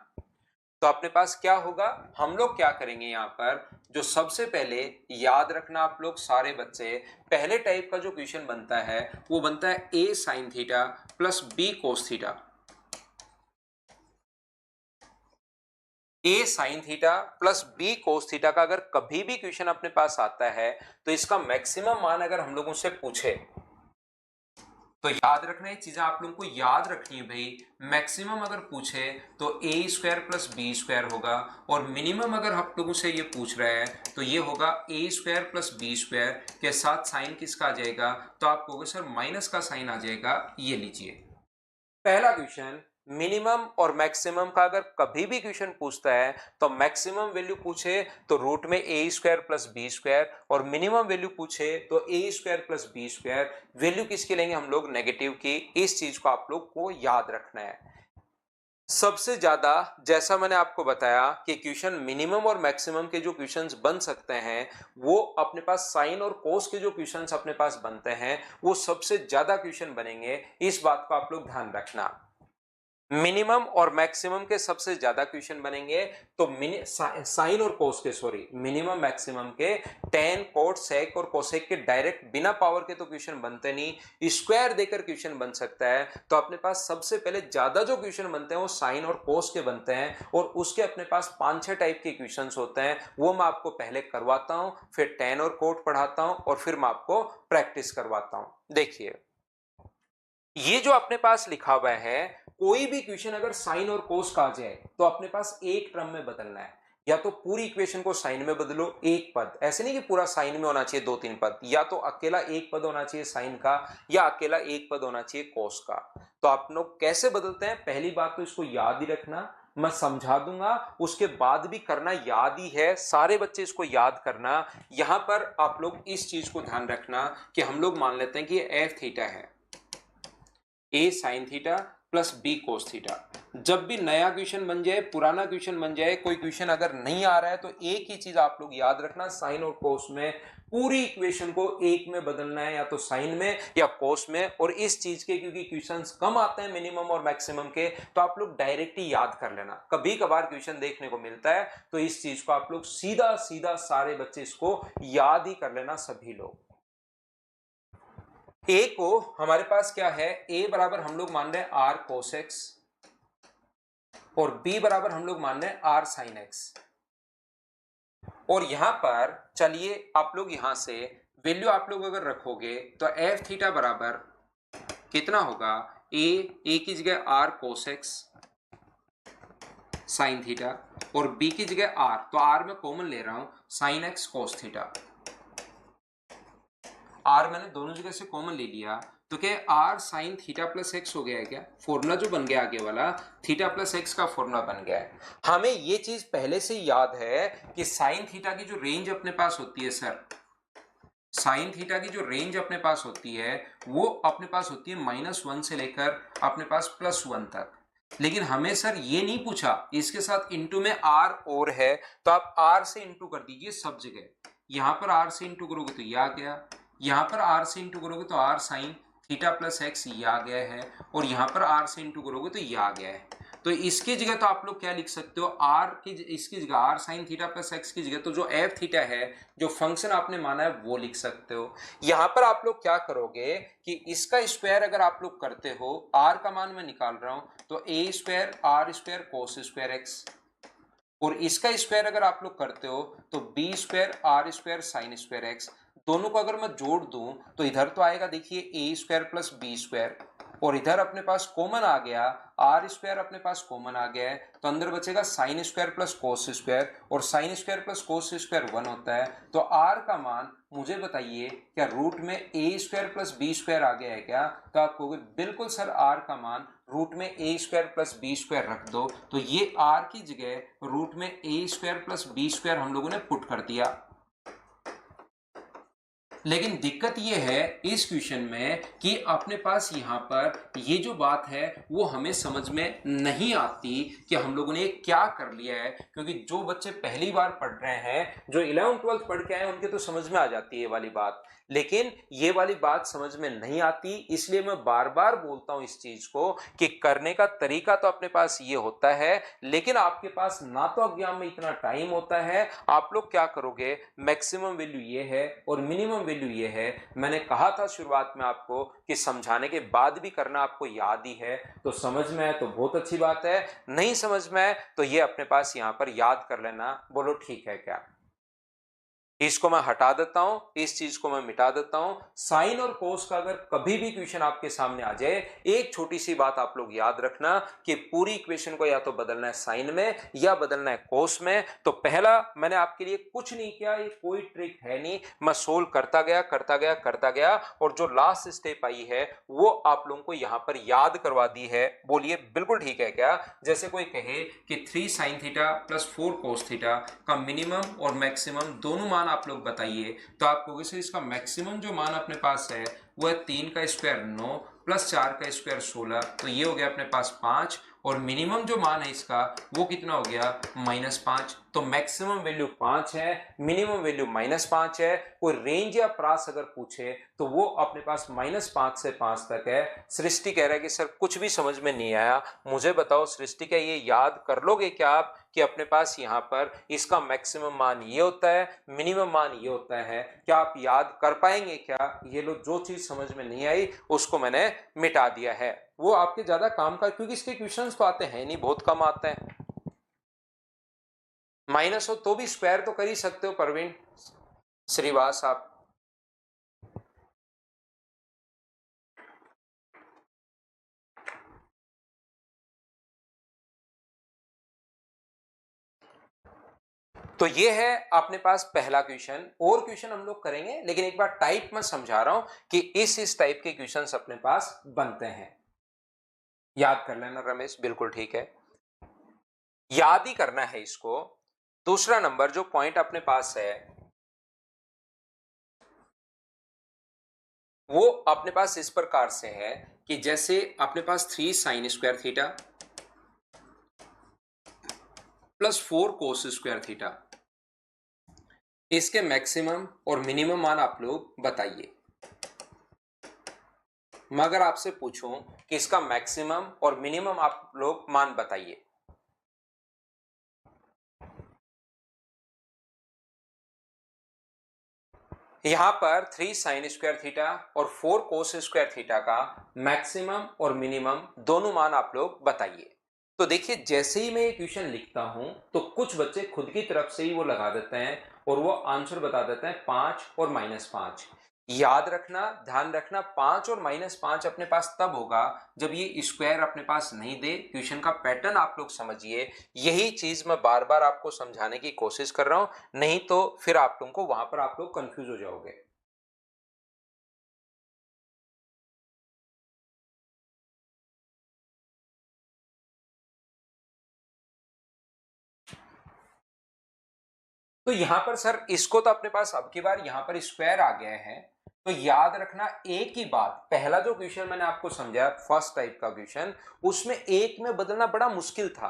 तो अपने पास क्या होगा, हम लोग क्या करेंगे यहाँ पर, जो सबसे पहले याद रखना आप लोग सारे बच्चे, पहले टाइप का जो क्वेश्चन बनता है वो बनता है A sine theta plus B cos theta. A sine theta plus B cos theta का अगर कभी भी क्वेश्चन अपने पास आता है तो इसका मैक्सिमम मान अगर हम लोगों से पूछे तो याद रखना, ये चीजें आप लोगों को याद रखनी है भाई। मैक्सिमम अगर पूछे तो A square plus B square होगा, और मिनिमम अगर आप लोगों से ये पूछ रहा है तो ये होगा ए स्क्वायर प्लस बी स्क्वायर के साथ साइन किसका आ जाएगा, तो आप कहोगे सर माइनस का साइन आ जाएगा। ये लीजिए पहला क्वेश्चन, मिनिमम और मैक्सिमम का अगर कभी भी क्वेश्चन पूछता है तो मैक्सिमम वैल्यू पूछे तो रूट में A square plus B square, और मिनिमम वैल्यू पूछे तो A square plus B square. Value किसकी लेंगे हम लोग, नेगेटिव की। इस चीज को आप लोग को याद रखना है। सबसे ज्यादा जैसा मैंने आपको बताया कि क्वेश्चन मिनिमम और मैक्सिमम के जो क्वेश्चंस बन सकते हैं वो अपने पास साइन और कोस के जो क्वेश्चंस अपने पास बनते हैं वो सबसे ज्यादा क्वेश्चन बनेंगे, इस बात को आप लोग ध्यान रखना। मिनिमम और मैक्सिमम के सबसे ज्यादा क्वेश्चन बनेंगे, तो साइन और कोस के, सॉरी मिनिमम मैक्सिमम के टेन कोट सेक और कोसेक के डायरेक्ट बिना पावर के तो क्वेश्चन बनते नहीं, स्क्वायर देकर क्वेश्चन बन सकता है। तो अपने पास सबसे पहले ज्यादा जो क्वेश्चन बनते हैं वो साइन और कोस के बनते हैं, और उसके अपने पास 5-6 टाइप के क्वेश्चन होते हैं, वो मैं आपको पहले करवाता हूं, फिर टेन और कोट पढ़ाता हूं और फिर मैं आपको प्रैक्टिस करवाता हूं। देखिए ये जो अपने पास लिखा हुआ है, कोई भी क्वेश्चन अगर साइन और कोस का आ जाए तो अपने पास एक टर्म में बदलना है, या तो पूरी इक्वेशन को साइन में बदलो एक पद, ऐसे नहीं कि पूरा साइन में होना चाहिए 2-3 पद, या तो अकेला एक पद होना चाहिए साइन का या अकेला एक पद होना चाहिए कोस का। तो आप लोग कैसे बदलते हैं, पहली बात तो इसको याद ही रखना, मैं समझा दूंगा, उसके बाद भी करना याद ही है, सारे बच्चे इसको याद करना। यहां पर आप लोग इस चीज को ध्यान रखना कि हम लोग मान लेते हैं कि एफ थीटा है, A sine theta plus B cos theta. जब भी नया क्वेश्चन बन जाए, पुराना क्वेश्चन बन जाए, कोई क्वेश्चन अगर नहीं आ रहा है तो एक ही चीज आप लोग याद रखना, साइन और कोस में पूरी इक्वेशन को एक में बदलना है, या तो साइन में या कोस में। और इस चीज के क्योंकि क्वेश्चंस कम आते हैं मिनिमम और मैक्सिमम के, तो आप लोग डायरेक्ट ही याद कर लेना। कभी कभार क्वेश्चन देखने को मिलता है तो इस चीज को आप लोग सीधा सीधा सारे बच्चे इसको याद ही कर लेना सभी लोग। ए को हमारे पास क्या है, ए बराबर हम लोग मान रहे हैं आर कोस एक्स, और बी बराबर हम लोग मान रहे हैं आर साइन एक्स। और यहां पर चलिए आप लोग यहां से वैल्यू आप लोग अगर रखोगे तो एफ थीटा बराबर कितना होगा, ए की जगह R cos X sine theta, और बी की जगह आर, तो आर में कॉमन ले रहा हूं, sine X cos theta. R मैंने दोनों जगह से कॉमन ले लिया, तो क्या R sine theta plus X हो गया है, क्या फॉर्मूला जो बन गया आगे वाला थीटा प्लस एक्स का फॉर्मूला बन गया है। हमें ये चीज पहले से याद है कि साइन थीटा की जो रेंज अपने पास होती है सर, साइन थीटा की जो रेंज अपने पास होती है वो अपने पास होती है -1 से लेकर अपने पास +1 तक। लेकिन हमें सर ये नहीं पूछा, इसके साथ इंटू में आर और है, तो आप आर से इंटू कर दीजिए सब जगह। यहां पर आर से इंटू करोगे तो ये आ गया, यहाँ पर r से इंटू करोगे तो r sign theta plus x ये आ गया है, और यहाँ पर r से इंटू करोगे तो ये आ गया है। तो इसकी जगह तो आप लोग क्या लिख सकते हो, r की इसकी जगह r sign theta plus x की जगह तो जो f थीटा है, जो फंक्शन आपने माना है वो लिख सकते हो। यहाँ पर आप लोग क्या करोगे कि इसका स्क्वायर अगर आप लोग करते हो, r का मान मैं निकाल रहा हूं तो a square r square cos square X, और इसका स्क्वायर अगर आप लोग करते हो तो B square R square sine square X. दोनों को अगर मैं जोड़ दूं तो इधर तो आएगा देखिए ए स्क्वायर प्लस बी स्क्वायर, और इधर अपने पास कॉमन आ गया आर स्क्वायर, अपने पास कॉमन आ गया है तो अंदर बचेगा sine square plus cos square, और sine square plus cos square 1 होता है। तो आर का मान मुझे बताइए क्या रूट में A square plus B square आ गया है क्या? तो आप कहोगे बिल्कुल सर आर का मान रूट में A square plus B square रख दो, तो ये आर की जगह रूट में A square plus B square हम लोगों ने पुट कर दिया। लेकिन दिक्कत ये है इस क्वेश्चन में कि अपने पास यहाँ पर ये जो बात है वो हमें समझ में नहीं आती कि हम लोगों ने क्या कर लिया है, क्योंकि जो बच्चे पहली बार पढ़ रहे हैं, जो 11th-12th पढ़ के आए उनके तो समझ में आ जाती है ये वाली बात, लेकिन ये वाली बात समझ में नहीं आती। इसलिए मैं बार बार बोलता हूं इस चीज को कि करने का तरीका तो अपने पास ये होता है, लेकिन आपके पास ना तो एग्जाम में इतना टाइम होता है। आप लोग क्या करोगे, मैक्सिमम वैल्यू ये है और मिनिमम वैल्यू ये है। मैंने कहा था शुरुआत में आपको कि समझाने के बाद भी करना आपको याद ही है, तो समझ में है तो बहुत अच्छी बात है, नहीं समझ में है तो ये अपने पास यहां पर याद कर लेना। बोलो ठीक है क्या? इसको मैं हटा देता हूं, इस चीज को मैं मिटा देता हूं। साइन और कोस का अगर कभी भी क्वेश्चन आपके सामने आ जाए, एक छोटी सी बात आप लोग याद रखना कि पूरी इक्वेशन को या तो बदलना है साइन में या बदलना है कोस में। तो पहला मैंने आपके लिए कुछ नहीं किया, ये कोई ट्रिक है नहीं, मैं सोल्व करता गया करता गया करता गया, और जो लास्ट स्टेप आई है वो आप लोगों को यहां पर याद करवा दी है। बोलिए बिल्कुल ठीक है क्या? जैसे कोई कहे कि 3 साइन थीटा प्लस 4 कोस थीटा का मिनिमम और मैक्सिमम दोनों मान आप लोग बताइए, तो आप कहोगे सर इसका मैक्सिमम जो मान अपने पास है वो है 3 का स्क्वायर 9 प्लस 4 का स्क्वायर 16, तो ये हो गया अपने पास 5, और मिनिमम जो मान है इसका वो कितना हो गया -5। तो मैक्सिमम वैल्यू 5 है, मिनिमम वैल्यू -5 है। कोई रेंज या प्रास अगर पूछे तो वो अपने पास -5 से 5 तक है। सृष्टि कह रहा है कि सर कुछ भी समझ में नहीं आया, मुझे बताओ सृष्टि क्या ये याद कर लोगे क्या आप कि अपने पास यहाँ पर इसका मैक्सिमम मान ये होता है, मिनिमम मान ये होता है? क्या आप याद कर पाएंगे क्या? ये लो जो चीज समझ में नहीं आई उसको मैंने मिटा दिया है, वो आपके ज्यादा काम का, क्योंकि इसके क्वेश्चंस तो आते हैं नहीं, बहुत कम आते हैं। माइनस हो तो भी स्क्वायर तो कर ही सकते हो परवीन श्रीवास आप। तो ये है अपने पास पहला क्वेश्चन। और क्वेश्चन हम लोग करेंगे, लेकिन एक बार टाइप में समझा रहा हूं कि इस टाइप के क्वेश्चंस अपने पास बनते हैं। याद कर लेना रमेश, बिल्कुल ठीक है, याद ही करना है इसको। दूसरा नंबर जो पॉइंट अपने पास है वो अपने पास इस प्रकार से है कि जैसे अपने पास 3 साइन स्क्वायर थीटा प्लस 4 कोस स्क्वायर थीटा, इसके मैक्सिमम और मिनिमम मान आप लोग बताइए। मैं अगर आपसे पूछूं कि इसका मैक्सिमम और मिनिमम आप लोग मान बताइए, यहां पर 3 साइन स्क्वायर थीटा और 4 कोस स्क्वायर थीटा का मैक्सिमम और मिनिमम दोनों मान आप लोग बताइए। तो देखिए जैसे ही मैं ये क्वेश्चन लिखता हूं तो कुछ बच्चे खुद की तरफ से ही वो लगा देते हैं और वो आंसर बता देते हैं 5 और -5। याद रखना, ध्यान रखना, 5 और -5 अपने पास तब होगा जब ये स्क्वायर अपने पास नहीं दे। क्वेश्चन का पैटर्न आप लोग समझिए, यही चीज मैं बार बार आपको समझाने की कोशिश कर रहा हूं, नहीं तो फिर आप लोगों को वहां पर आप लोग कंफ्यूज हो जाओगे। तो यहां पर सर इसको तो अपने पास अब की बार यहां पर स्क्वायर आ गया है, तो याद रखना एक ही बात, पहला जो क्वेश्चन मैंने आपको समझाया फर्स्ट टाइप का क्वेश्चन, उसमें एक में बदलना बड़ा मुश्किल था।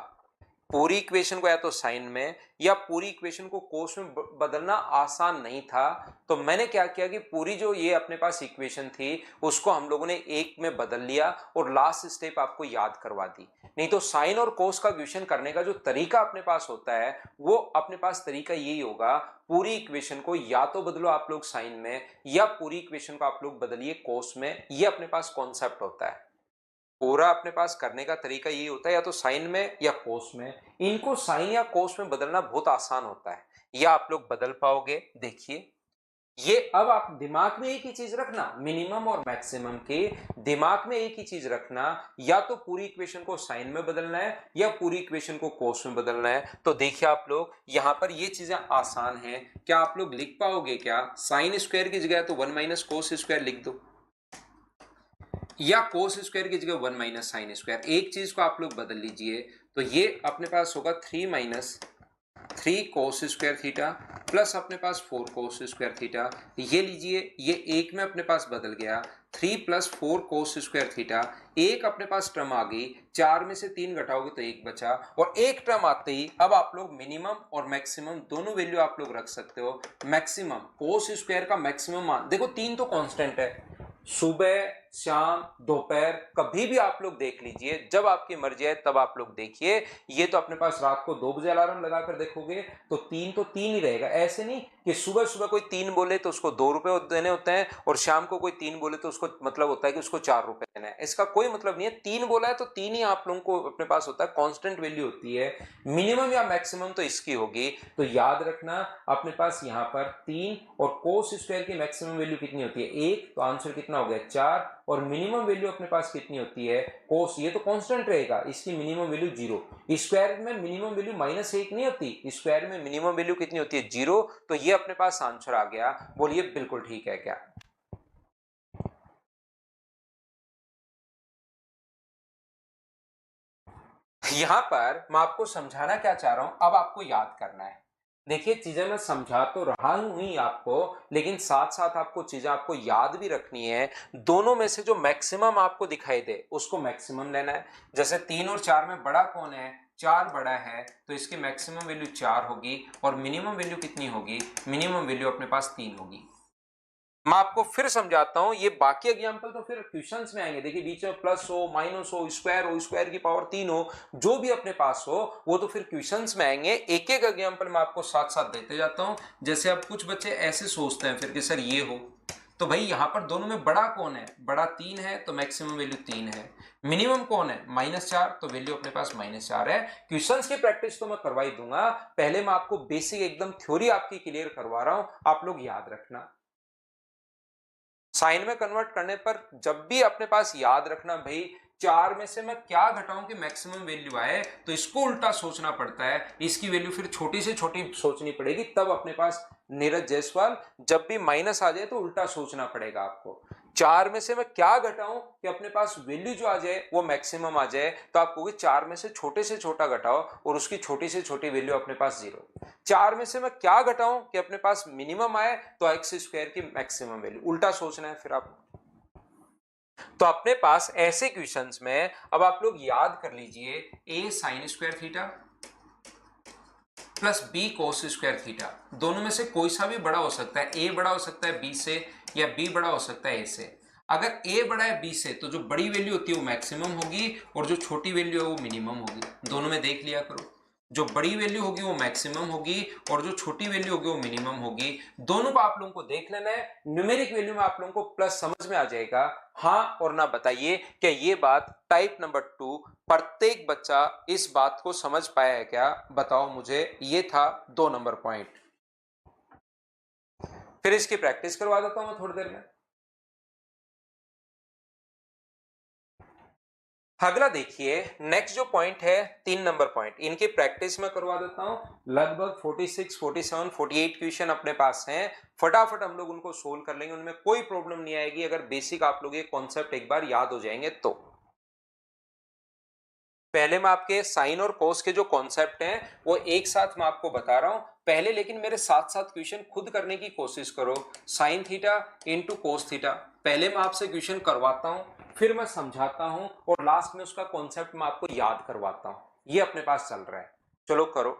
पूरी इक्वेशन को या तो साइन में या पूरी इक्वेशन को कोस में बदलना आसान नहीं था, तो मैंने क्या किया कि पूरी जो ये अपने पास इक्वेशन थी उसको हम लोगों ने एक में बदल लिया और लास्ट स्टेप आपको याद करवा दी। नहीं तो साइन और कोस का क्वेश्चन करने का जो तरीका अपने पास होता है वो अपने पास तरीका यही होगा, पूरी इक्वेशन को या तो बदलो आप लोग साइन में या पूरी इक्वेशन को आप लोग बदलिए कोस में। ये अपने पास कॉन्सेप्ट होता है। पूरा अपने पास करने का तरीका यही होता है, या तो साइन में या कोस में। इनको साइन या कोस में बदलना बहुत आसान होता है, या आप लोग बदल पाओगे। देखिए ये अब आप दिमाग में एक ही चीज रखना, मिनिमम और मैक्सिमम के दिमाग में एक ही चीज रखना, या तो पूरी इक्वेशन को साइन में बदलना है या पूरी इक्वेशन को कोस में बदलना है। तो देखिए आप लोग यहां पर ये चीजें आसान हैं। क्या आप लोग लिख पाओगे? क्या साइन स्क्वायर की जगह तो 1 माइनस कोस स्क्वायर लिख दो, या कोस स्क्वायर की जगह 1 माइनस साइन स्क्वायर। एक चीज को आप लोग बदल लीजिए तो ये अपने पास होगा 3 माइनस 3 कोस स्क्वायर थीटा प्लस अपने पास 4 कोस स्क्वायर थीटा। ये लीजिए, ये एक में अपने पास बदल गया, 3 प्लस 4 कोस स्क्वायर थीटा। एक अपने पास टर्म आ गई, 4 में से 3 घटाओगे तो एक बचा, और एक टर्म आते ही अब आप लोग मिनिमम और मैक्सिमम दोनों वैल्यू आप लोग रख सकते हो। मैक्सिमम कोस स्क्वायर का मैक्सिमम मान देखो, 3 तो कांस्टेंट है, सुबह शाम दोपहर कभी भी आप लोग देख लीजिए, जब आपकी मर्जी है तब आप लोग देखिए। ये तो अपने पास रात को 2 बजे अलार्म लगाकर देखोगे तो 3 ही रहेगा। ऐसे नहीं कि सुबह सुबह कोई 3 बोले तो उसको 2 रुपए देने होते हैं और शाम को कोई 3 बोले तो उसको मतलब होता है कि उसको 4 रुपए देना है। इसका कोई मतलब नहीं है। 3 बोला है तो 3 ही आप लोगों को अपने पास होता है, कांस्टेंट वैल्यू होती है। मिनिमम या मैक्सिमम तो इसकी होगी। तो याद रखना अपने पास यहाँ पर 3 और कोस स्क्वायर की मैक्सिमम वैल्यू कितनी होती है 1, तो आंसर कितना हो गया 4। और मिनिमम वैल्यू अपने पास कितनी होती है कोस, ये तो कांस्टेंट रहेगा, इसकी मिनिमम वैल्यू 0। स्क्वायर में मिनिमम वैल्यू -1 नहीं होती, स्क्वायर में मिनिमम वैल्यू कितनी होती है 0। तो ये अपने पास आंसर आ गया। बोलिए बिल्कुल ठीक है क्या? यहां पर मैं आपको समझाना क्या चाह रहा हूं, अब आपको याद करना है। देखिए चीजें मैं समझा तो रहा हूं ही आपको, लेकिन साथ साथ आपको चीजें आपको याद भी रखनी है। दोनों में से जो मैक्सिमम आपको दिखाई दे उसको मैक्सिमम लेना है। जैसे 3 और 4 में बड़ा कौन है? 4 बड़ा है, तो इसकी मैक्सिमम वैल्यू 4 होगी और मिनिमम वैल्यू कितनी होगी? मिनिमम वैल्यू अपने पास 3 होगी। मैं आपको फिर समझाता हूं, ये बाकी एग्जांपल तो फिर क्वेश्चंस में आएंगे। देखिए बीच में प्लस हो, माइनस हो, स्क्वायर की पावर 3 हो, जो भी अपने पास हो वो तो फिर क्वेश्चंस में आएंगे। एक एक एग्जांपल मैं आपको साथ साथ देते जाता हूं। जैसे अब कुछ बच्चे ऐसे सोचते हैं फिर कि सर ये हो, तो भाई यहां पर दोनों में बड़ा कौन है? बड़ा 3 है तो मैक्सिमम वैल्यू 3 है। मिनिमम कौन है? -4, तो वैल्यू अपने पास -4 है। क्वेश्चंस की प्रैक्टिस तो मैं करवा ही दूंगा, पहले मैं आपको बेसिक एकदम थ्योरी आपकी क्लियर करवा रहा हूं, आप लोग याद रखना। साइन में कन्वर्ट करने पर जब भी अपने पास याद रखना भाई 4 में से मैं क्या घटाऊं कि मैक्सिमम वैल्यू आए, तो इसको उल्टा सोचना पड़ता है। इसकी वैल्यू फिर छोटी से छोटी सोचनी पड़ेगी, तब अपने पास नीरज जायसवाल जब भी माइनस आ जाए तो उल्टा सोचना पड़ेगा आपको। 4 में से मैं क्या घटाऊं कि अपने पास वैल्यू जो आ जाए वो मैक्सिमम आ जाए, तो आप कहोगे 4 में से छोटा घटाओ और उसकी छोटी से छोटी वैल्यू अपने पास 0। 4 में से मैं क्या घटाऊं कि अपने पास मिनिमम आए, तो एक्स स्क्वायर की मैक्सिमम वैल्यू। उल्टा सोचना है फिर आप। तो अपने पास ऐसे क्वेश्चंस में अब आप लोग याद कर लीजिए, A sine square theta plus B cos square theta. दोनों में से कोई सा भी बड़ा हो सकता है, ए बड़ा हो सकता है बी से या बी बड़ा हो सकता है ए से। अगर ए बड़ा है बी से तो जो बड़ी वैल्यू होती है वो मैक्सिमम होगी और जो छोटी वैल्यू है वो मिनिमम होगी। दोनों में देख लिया करो, जो बड़ी वैल्यू होगी वो मैक्सिमम होगी और जो छोटी वैल्यू होगी वो मिनिमम होगी। दोनों को आप लोगों को देख लेना है, न्यूमेरिक वैल्यू में आप लोगों को प्लस समझ में आ जाएगा। हाँ और ना बताइए क्या ये बात टाइप नंबर 2 प्रत्येक बच्चा इस बात को समझ पाया है क्या? बताओ मुझे। ये था 2 नंबर पॉइंट। फिर इसकी प्रैक्टिस करवा देता हूं मैं थोड़ी देर में। अगला देखिए, नेक्स्ट जो पॉइंट है 3 नंबर पॉइंट, इनकी प्रैक्टिस में करवा देता हूं। लगभग 46, 47, 48 क्वेश्चन अपने पास हैं। फटाफट हम लोग उनको सोल्व कर लेंगे, उनमें कोई प्रॉब्लम नहीं आएगी अगर बेसिक आप लोग ये कॉन्सेप्ट एक बार याद हो जाएंगे तो। पहले मैं आपके साइन और कोस के जो कॉन्सेप्ट हैं वो एक साथ मैं आपको बता रहा हूं पहले, लेकिन मेरे साथ साथ क्वेश्चन खुद करने की कोशिश करो। Sign theta into cos theta, पहले मैं आपसे क्वेश्चन करवाता हूं, फिर मैं समझाता हूं और लास्ट में उसका कॉन्सेप्ट मैं आपको याद करवाता हूं। ये अपने पास चल रहा है। चलो करो।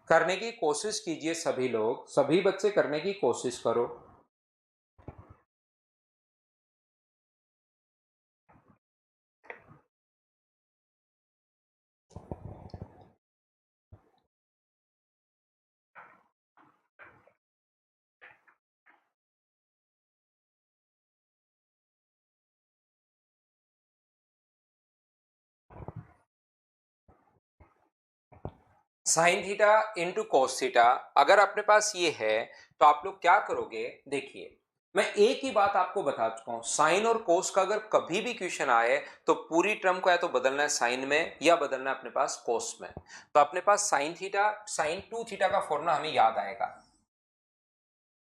करने की कोशिश कीजिए सभी लोग, सभी बच्चे करने की कोशिश करो। Sign theta into cos theta अगर अपने पास ये है तो आप लोग क्या करोगे, देखिए मैं एक ही बात आपको बता चुका हूं, साइन और कोस का अगर कभी भी क्वेश्चन आए तो पूरी टर्म को या तो बदलना है साइन में या बदलना है अपने पास कोस में। तो अपने पास sine theta, sine two theta का फॉर्मूला हमें याद आएगा।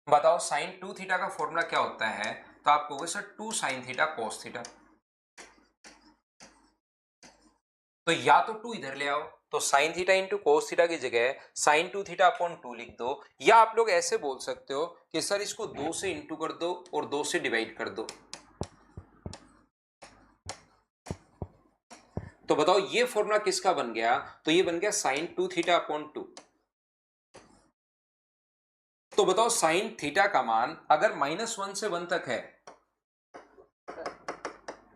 बताओ साइन टू थीटा का फॉर्मूला क्या होता है, तो आप कहोगे sir two sine theta cos theta. तो या तो टू इधर ले आओ, तो sine theta into cos theta की जगह sine two theta upon two लिख दो, या आप लोग ऐसे बोल सकते हो कि सर इसको दो से इंटू कर दो और दो से डिवाइड कर दो। तो बताओ ये फॉर्मूला किसका बन गया, तो ये बन गया sign two theta upon to. तो बताओ साइन थीटा का मान अगर -1 से 1 तक है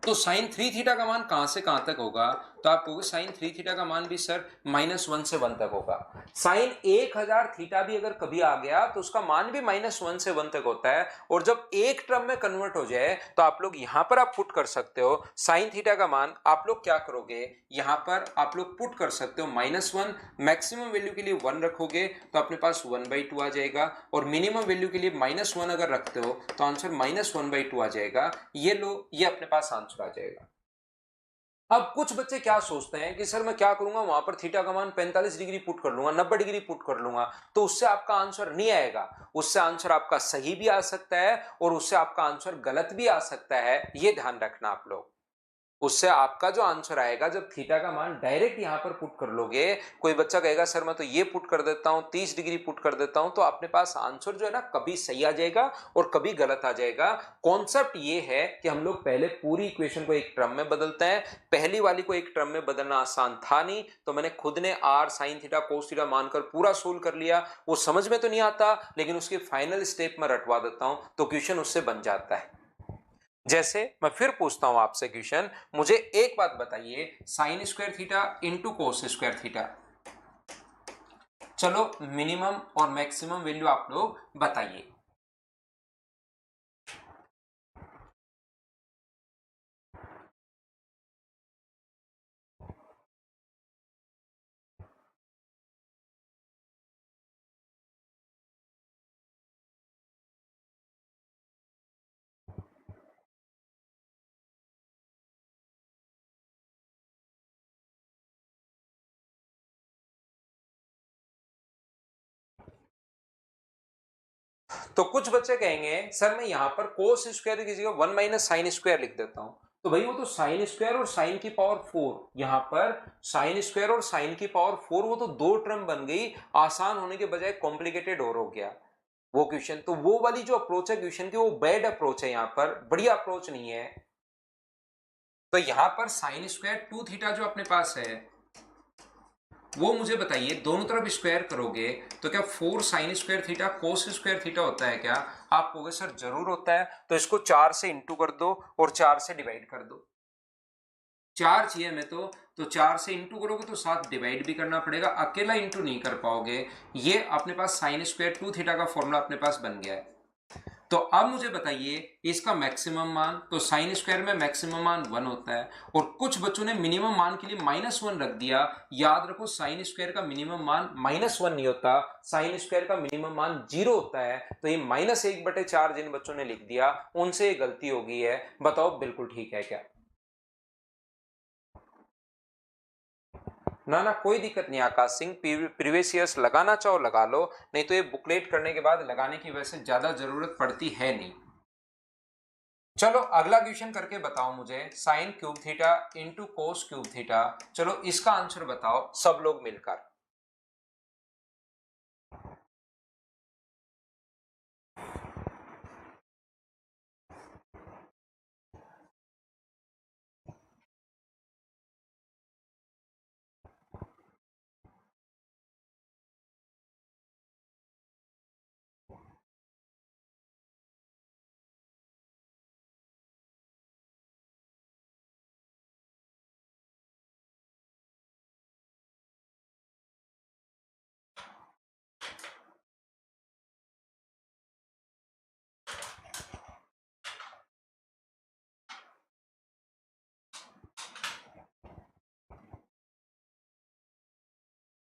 तो साइन थ्री थीटा का मान कहां से कहां तक होगा, तो आप कहोगे साइन थ्री थीटा का मान भी सर -1 से 1 तक होगा। साइन 1000 थीटा भी अगर कभी आ गया तो उसका मान भी -1 से 1 तक होता है, और जब एक टर्म में कन्वर्ट हो जाए तो आप लोग यहां पर आप पुट कर सकते हो साइन थीटा का मान, आप लोग क्या करोगे यहां पर आप लोग पुट कर सकते हो -1, मैक्सिमम वैल्यू के लिए 1 रखोगे तो अपने पास 1/2 आ जाएगा, और मिनिमम वैल्यू के लिए -1 अगर रखते हो तो आंसर -1/2 आ जाएगा। ये लो, ये अपने पास आंसर आ जाएगा। अब कुछ बच्चे क्या सोचते हैं कि सर मैं क्या करूंगा, वहां पर थीटा का मान 45 डिग्री पुट कर लूंगा, 90 डिग्री पुट कर लूंगा, तो उससे आपका आंसर नहीं आएगा। उससे आंसर आपका सही भी आ सकता है और उससे आपका आंसर गलत भी आ सकता है, ये ध्यान रखना आप लोग। उससे आपका जो आंसर आएगा जब थीटा का मान डायरेक्ट यहां पर पुट कर लोगे, कोई बच्चा कहेगा सर मैं तो ये पुट कर देता हूं 30 डिग्री पुट कर देता हूं, तो अपने पास आंसर जो है ना कभी सही आ जाएगा और कभी गलत आ जाएगा। कॉन्सेप्ट ये है कि हम लोग पहले पूरी इक्वेशन को एक टर्म में बदलते हैं, पहली वाली को एक टर्म में बदलना आसान था नहीं, तो मैंने खुद ने R sine theta cos theta मानकर पूरा सोल्व कर लिया। वो समझ में तो नहीं आता लेकिन उसके फाइनल स्टेप में रटवा देता हूं तो क्वेश्चन उससे बन जाता है। जैसे मैं फिर पूछता हूं आपसे क्वेश्चन, मुझे एक बात बताइए, साइन स्क्वायर थीटा इंटू कोस स्क्वायर थीटा, चलो मिनिमम और मैक्सिमम वैल्यू आप लोग बताइए। तो कुछ बच्चे कहेंगे सर मैं यहां पर कोस स्क्वायर की जगह 1 माइनस साइन स्क्वायर लिख देता हूं, तो भाई वो तो साइन स्क्वायर और साइन की पावर 4, यहां पर साइन स्क्वायर और साइन की पावर 4, वो तो दो टर्म बन गई, आसान होने के बजाय कॉम्प्लिकेटेड और हो गया वो क्वेश्चन। तो वो वाली जो अप्रोच है क्वेश्चन की वो बैड अप्रोच है, यहां पर बढ़िया अप्रोच नहीं है। तो यहां पर साइन स्क्वायर टू थीटा जो अपने पास है वो मुझे बताइए, दोनों तरफ स्क्वायर करोगे तो क्या 4 sign square theta cos square theta होता है क्या, आप कहोगे सर जरूर होता है। तो इसको 4 से इंटू कर दो और 4 से डिवाइड कर दो, 4 चाहिए हमें तो 4 से इंटू करोगे तो साथ डिवाइड भी करना पड़ेगा, अकेला इंटू नहीं कर पाओगे। ये अपने पास साइन स्क्वायर टू थीटा का फॉर्मूला अपने पास बन गया है। तो अब मुझे बताइए इसका मैक्सिमम मान, तो साइन स्क्वायर में मैक्सिमम मान 1 होता है, और कुछ बच्चों ने मिनिमम मान के लिए -1 रख दिया। याद रखो साइन स्क्वायर का मिनिमम मान -1 नहीं होता, साइन स्क्वायर का मिनिमम मान 0 होता है। तो ये -1/4 जिन बच्चों ने लिख दिया उनसे गलती हो गई है। बताओ बिल्कुल ठीक है क्या? ना ना कोई दिक्कत नहीं आकाश सिंह, प्रीवियस ईयर्स लगाना चाहो लगा लो, नहीं तो ये बुकलेट करने के बाद लगाने की वैसे ज्यादा जरूरत पड़ती है नहीं। चलो अगला क्वेश्चन करके बताओ मुझे, sine cube theta into cos cube theta. चलो इसका आंसर बताओ सब लोग मिलकर।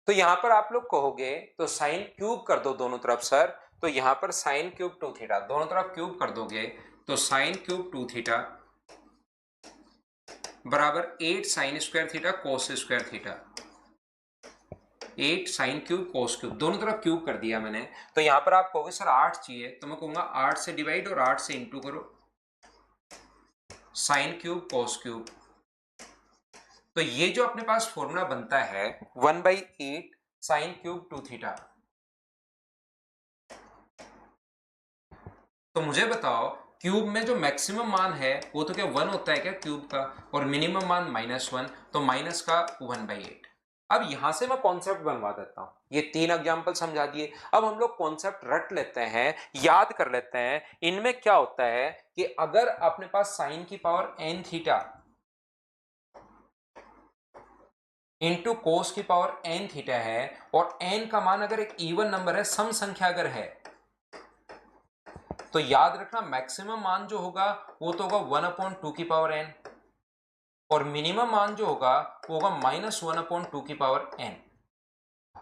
तो यहां पर आप लोग कहोगे तो साइन क्यूब कर दो दोनों तरफ सर। तो यहां पर साइन क्यूब टू थीटा दोनों तरफ क्यूब कर दोगे तो साइन क्यूब टू थीटा बराबर 8 sign square theta cos square theta. 8 sine cube cos cube दोनों तरफ क्यूब कर दिया मैंने। तो यहां पर आप कहोगे सर 8 चाहिए, तो मैं कहूंगा 8 से डिवाइड और 8 से इंटू करो, साइन क्यूब कोस क्यूब। तो ये जो अपने पास फॉर्मूला बनता है 1/8 साइन क्यूब टू थीटा। तो मुझे बताओ क्यूब में जो मैक्सिमम मान है वो तो क्या 1 होता है क्या क्यूब का, और मिनिमम मान -1, तो माइनस का 1/8। अब यहां से मैं कॉन्सेप्ट बनवा देता हूं, ये 3 एग्जांपल समझा दिए। अब हम लोग कॉन्सेप्ट रट लेते हैं, याद कर लेते हैं। इनमें क्या होता है कि अगर अपने पास साइन की पावर n थीटा इंटू कोस की पावर n थीटा है, और n का मान अगर एक इवन नंबर है, सम संख्या अगर है, तो याद रखना मैक्सिमम मान जो होगा वो तो होगा 1/2 की पावर n, और मिनिमम मान जो होगा वो होगा -1/2 की पावर n।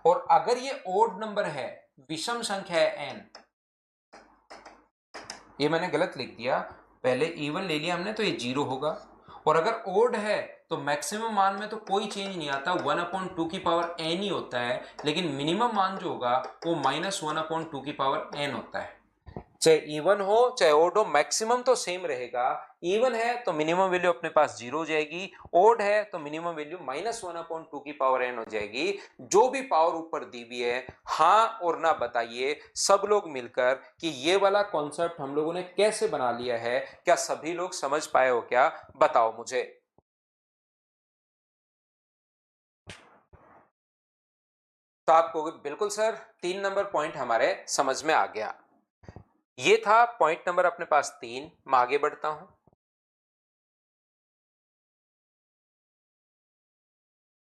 और अगर ये ओड नंबर है, विषम संख्या है n, ये मैंने गलत लिख दिया, पहले इवन ले लिया हमने तो ये 0 होगा। और अगर ओड है तो मैक्सिमम मान में तो कोई चेंज नहीं आता, 1/2 की पावर n ही होता है, लेकिन मिनिमम मान जो होगा वो -1/2 की पावर n होता है। चाहे इवन हो चाहे ओड हो, मैक्सिमम तो सेम रहेगा। इवन है तो मिनिमम वैल्यू अपने पास 0 हो जाएगी, ओड है तो मिनिमम वैल्यू -1/2 की पावर n हो जाएगी। जो भी पावर ऊपर दी हुई है हाँ और ना बताइए सब लोग मिलकर कि ये वाला कॉन्सेप्ट हम लोगों ने कैसे बना लिया है। क्या सभी लोग समझ पाए हो क्या, बताओ मुझे। तो आप कहोगे बिल्कुल सर 3 नंबर पॉइंट हमारे समझ में आ गया। ये था पॉइंट नंबर अपने पास 3। मैं आगे बढ़ता हूं।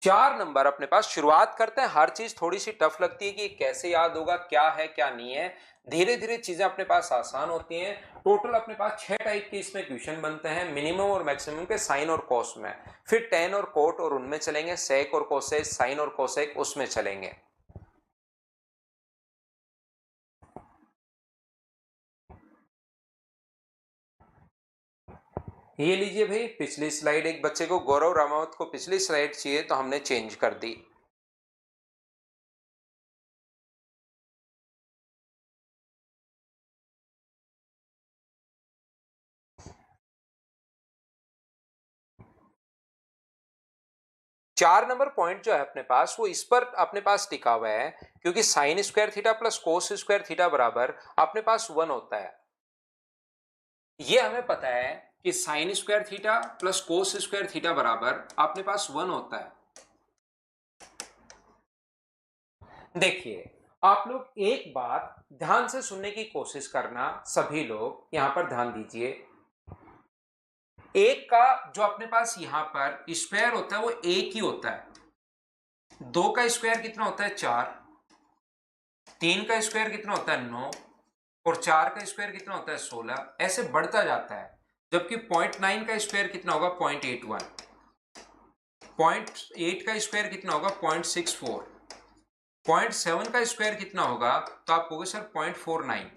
4 नंबर अपने पास, शुरुआत करते हैं। हर चीज थोड़ी सी टफ लगती है कि कैसे याद होगा, क्या है क्या नहीं है। धीरे धीरे चीजें अपने पास आसान होती हैं। टोटल अपने पास 6 टाइप के इसमें क्वेश्चन बनते हैं, मिनिमम और मैक्सिमम के साइन और कॉस में। फिर टेन और कोट और उनमें चलेंगे, सेक और कोसेक, साइन और कोसेक उसमें चलेंगे। ये लीजिए भाई पिछली स्लाइड, एक बच्चे को गौरव रामावत को पिछली स्लाइड चाहिए तो हमने चेंज कर दी। चार नंबर पॉइंट जो है अपने पास वो इस पर अपने पास टिका हुआ है, क्योंकि sign square theta plus cos square theta बराबर अपने पास 1 होता है। ये हमें पता है कि sign square theta plus cos square theta बराबर अपने पास 1 होता है। देखिए आप लोग एक बात ध्यान से सुनने की कोशिश करना, सभी लोग यहां पर ध्यान दीजिए। एक का जो अपने पास यहां पर स्क्वायर होता है वो एक ही होता है। 2 का स्क्वायर कितना होता है 4, 3 का स्क्वायर कितना होता है 9, और 4 का स्क्वायर कितना होता है 16, ऐसे बढ़ता जाता है। जबकि 0.9 का स्क्वायर कितना होगा 0.81, 0.8 का स्क्वायर कितना होगा 0.64, 0.7 का स्क्वायर कितना होगा, तो आप कहोगे सर 0.49,